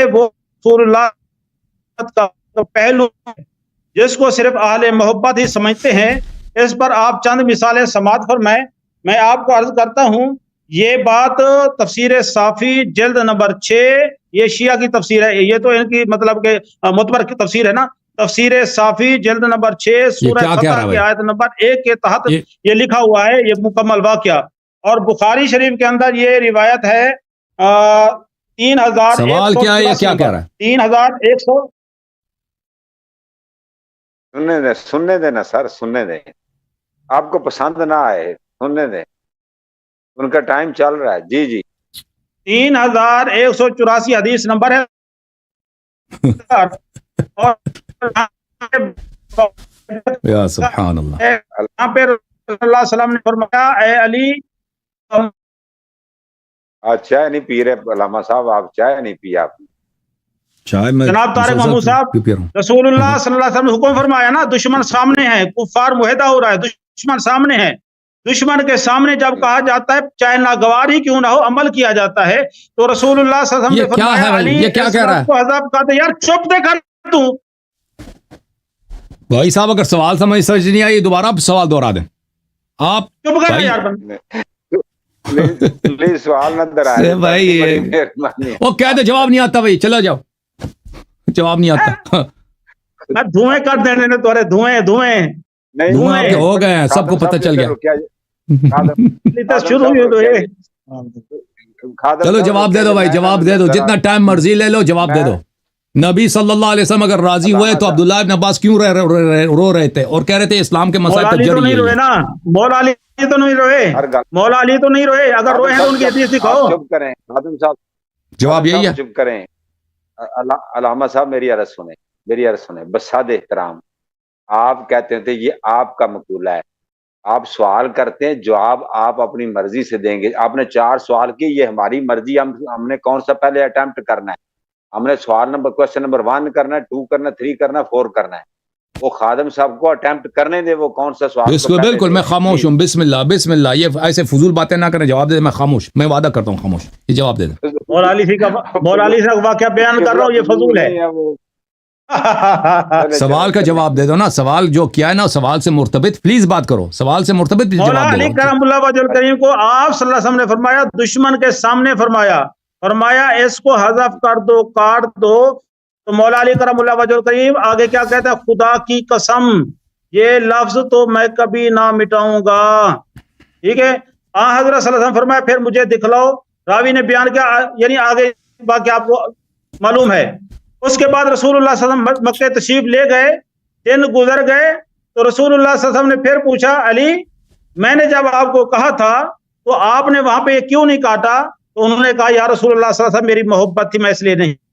وہ رسول اللہ کا پہلو جس کو صرف اہل محبت ہی سمجھتے ہیں۔ اس پر آپ چند مثالیں سماعت فرمائیں۔ میں آپ کو عرض کرتا ہوں، یہ بات تفسیر صافی جلد نمبر 6، یہ شیعہ کی تفسیر ہے، یہ تو ان کی مطلب کہ معتبر کی تفسیر ہے نا، تفسیر صافی جلد نمبر 6 سورہ فتح کی آیت نمبر 1 کے تحت یہ لکھا ہوا ہے، یہ مکمل واقعہ۔ اور بخاری شریف کے اندر یہ روایت ہے 3100، سوال کیا ہے، یہ کیا کہہ رہا ہے؟ 3100 سننے دیں نا سر، سننے دیں، آپ کو پسند نہ آئے سننے دیں، ان کا ٹائم چل رہا ہے۔ جی جی 3184 حدیث نمبر ہے، اور یا سبحان اللہ، یہاں پہ رسول اللہ صلی اللہ علیہ وسلم نے فرمایا، اے علی، آپ چائے نہیں پی رہے علامہ صاحب، آپ چائے نہیں پی آپ نے؟ چائے میں جناب طارق محمود صاحب، رسول اللہ صلی اللہ علیہ وسلم نے حکم فرمایا نا، دشمن سامنے ہے، کفار معاہدہ ہو رہا ہے، دشمن سامنے ہے، دشمن کے سامنے جب کہا جاتا ہے چاہے ناگوار ہی کیوں نہ ہو عمل کیا جاتا ہے، تو رسول اللہ صلی اللہ علیہ وسلم نے فرمایا، علی یہ کیا کہہ رہا ہے؟ کو عذاب کر دے۔ یار چپ دے کر تو بھائی صاحب، اگر سوال سمجھ نہیں آئی دوبارہ سوال دوہرا دیں آپ۔ چپ کر یار پلیز سوال نہ درائے بھائی، وہ کہہ دے جواب نہیں آتا بھائی، چلو جاؤ، جواب نہیں آتا۔ میں دھوئیں کر دینے نے تورے، دھوئیں دھوئیں آپ کے ہو گئے ہیں، سب کو پتہ چل گیا۔ شروع ہوئی تو یہ چلو جواب دے دو بھائی، جواب دے دو، جتنا ٹائم مرضی لے لو، جواب دے دو۔ نبی صلی اللہ علیہ وسلم اگر راضی ہوئے تو عبداللہ ابن عباس کیوں رو رہے تھے اور کہہ رہے تھے اسلام کے مسائل پر تو نہیں روئے نا، مولا علی تو نہیں روئے، مولا علی تو نہیں روئے، اگر روئے ہیں تو ان کی حدیث دکھاؤ۔ چپ کریں خادم صاحب، جواب یہی ہے، چپ کریں۔ علامہ صاحب میری عرض سنیں، بساد احترام، آپ کہتے تھے یہ آپ کا مقولہ ہے، آپ سوال کرتے ہیں، جواب آپ اپنی مرضی سے دیں گے۔ آپ نے 4 سوال کی، یہ ہماری مرضی، ہم نے کون سا پہلے اٹیمپٹ کرنا ہے، ہم نے سوال کوشچن نمبر 1 کرنا ہے، 2 کرنا ہے، 3 کرنا ہے، 4 کرنا ہے۔ وہ خادم صاحب کو اٹیمپٹ کرنے دے، وہ کون سا سوال۔ بالکل میں خاموش ہوں، بسم اللہ، یہ ایسے فضول باتیں نہ کریں، جواب دے دیں، میں خاموش، میں وعدہ کرتا ہوں خاموش، یہ جواب دے دیں۔ مولا علی کا واقعہ بیان کر رہا ہوں، یہ فضول ہے۔ سوال کا جواب دے دو نا، سوال جو کیا ہے نا، سوال سے مرتبط پلیز بات کرو، سوال سے مرتبط مولا علی کرم اللہ وجہ الکریم کو آپ صلی اللہ علیہ وسلم نے فرمایا، دشمن کے سامنے فرمایا اس کو حذف کر دو، کاٹ دو۔ تو مولا علی کرم اللہ وجہ الکریم آگے کیا کہتا ہے، خدا کی قسم یہ لفظ تو میں کبھی نہ مٹاؤں گا، ٹھیک ہے۔ حضرت صلی اللہ علیہ وسلم فرمایا پھر مجھے دکھلاؤ، راوی نے بیان کیا، یعنی آگے باقی آپ کو معلوم ہے۔ اس کے بعد رسول اللہ صلی اللہ علیہ وسلم مکہ تشریف لے گئے، دن گزر گئے، تو رسول اللہ صلی اللہ علیہ وسلم نے پھر پوچھا، علی میں نے جب آپ کو کہا تھا تو آپ نے وہاں پہ کیوں نہیں کاٹا؟ تو انہوں نے کہا، یا رسول اللہ صلی اللہ علیہ وسلم میری محبت تھی، میں اس لیے نہیں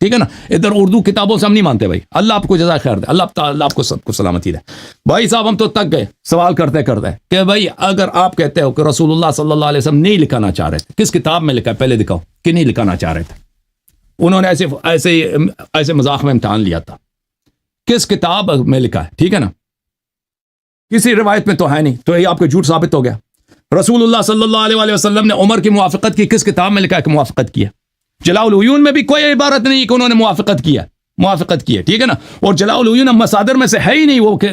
ٹھیک ہے نا. ادھر اردو کتابوں سے ہم نہیں مانتے بھائی. اللہ آپ کو جزائے خیر دے, اللہ تعالیٰ آپ کو سب کو سلامتی دے. بھائی صاحب ہم تو تک گئے سوال کرتے کرتے کہ بھائی اگر آپ کہتے ہو کہ رسول اللہ صلی اللہ علیہ وسلم نہیں لکھانا چاہ رہے تھے, کس کتاب میں لکھا ہے پہلے دکھاؤ کہ نہیں لکھانا چاہ رہے تھے. انہوں نے ایسے مذاق میں امتحان لیا تھا, کس کتاب میں لکھا ہے, ٹھیک ہے نا, کسی روایت میں تو ہے نہیں, تو یہ آپ کو جھوٹ ثابت ہو گیا. رسول اللہ صلی اللہ علیہ وسلم نے عمر کی موافقت کی, کس کتاب میں لکھا ہے کہ موافقت کیا؟ جلاء العیون میں بھی کوئی عبارت نہیں کہ انہوں نے موافقت کیا, ٹھیک ہے نا. اور جلاء العیون مصادر میں سے ہے ہی نہیں وہ کہ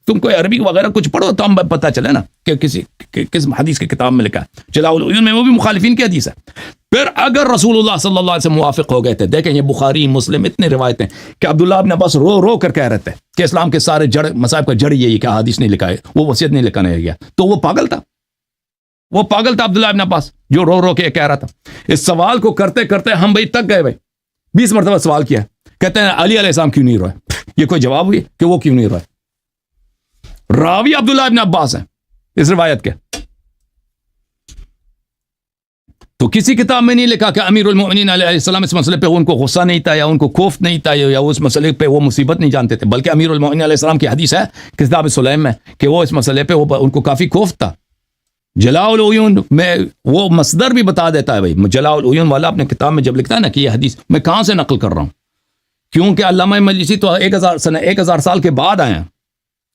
تم کوئی عربی وغیرہ کچھ پڑھو تو ہم پتہ چلے نا کہ کس حدیث کی کتاب میں لکھا ہے. جلاء العیون میں وہ بھی مخالفین کی حدیث ہے. پھر اگر رسول اللہ صلی اللہ علیہ وسلم موافق ہو گئے تھے, دیکھیں یہ بخاری مسلم اتنے روایتیں کہ عبداللہ ابن عباس رو کر کہہ رہے تھے کہ اسلام کے سارے مصائب کا جڑ یہی کہ حدیث نہیں لکھا ہے, وہ وصیت نہیں لکھانے گیا, تو وہ پاگل تھا عبداللہ ابن عباس جو رو کے کہہ رہا تھا. اس سوال کو کرتے کرتے ہم بھائی تک گئے بھائی, 20 مرتبہ سوال کیا, کہتے ہیں علی علیہ السلام کیوں نہیں روئے. یہ کوئی جواب ہوئی کہ وہ کیوں نہیں روئے؟ راوی عبداللہ ابن عباس ہیں اس روایت کے, تو کسی کتاب میں نہیں لکھا کہ امیر المؤمنین علیہ السلام اس مسئلے پہ ان کو غصہ نہیں تھا یا ان کو خوف نہیں تھا یا اس مسئلے پہ وہ مصیبت نہیں جانتے تھے, بلکہ امیر المؤمنین علیہ السلام کی حدیث ہے کتاب سلیم میں کہ وہ اس مسئلے پہ ان کو کافی خوف تھا. جلاء العیون میں وہ مصدر بھی بتا دیتا ہے بھائی, جلاء العیون والا اپنے کتاب میں جب لکھتا ہے نا کہ یہ حدیث میں کہاں سے نقل کر رہا ہوں, کیونکہ علامہ مجلسی تو 1000 سال کے بعد آئے ہیں,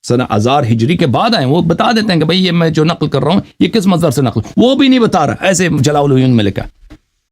سنہ 1000 ہجری کے بعد آئے ہیں, وہ بتا دیتے ہیں کہ بھائی یہ میں جو نقل کر رہا ہوں یہ کس مصدر سے نقل, وہ بھی نہیں بتا رہا, ایسے جلاء العیون میں لکھا.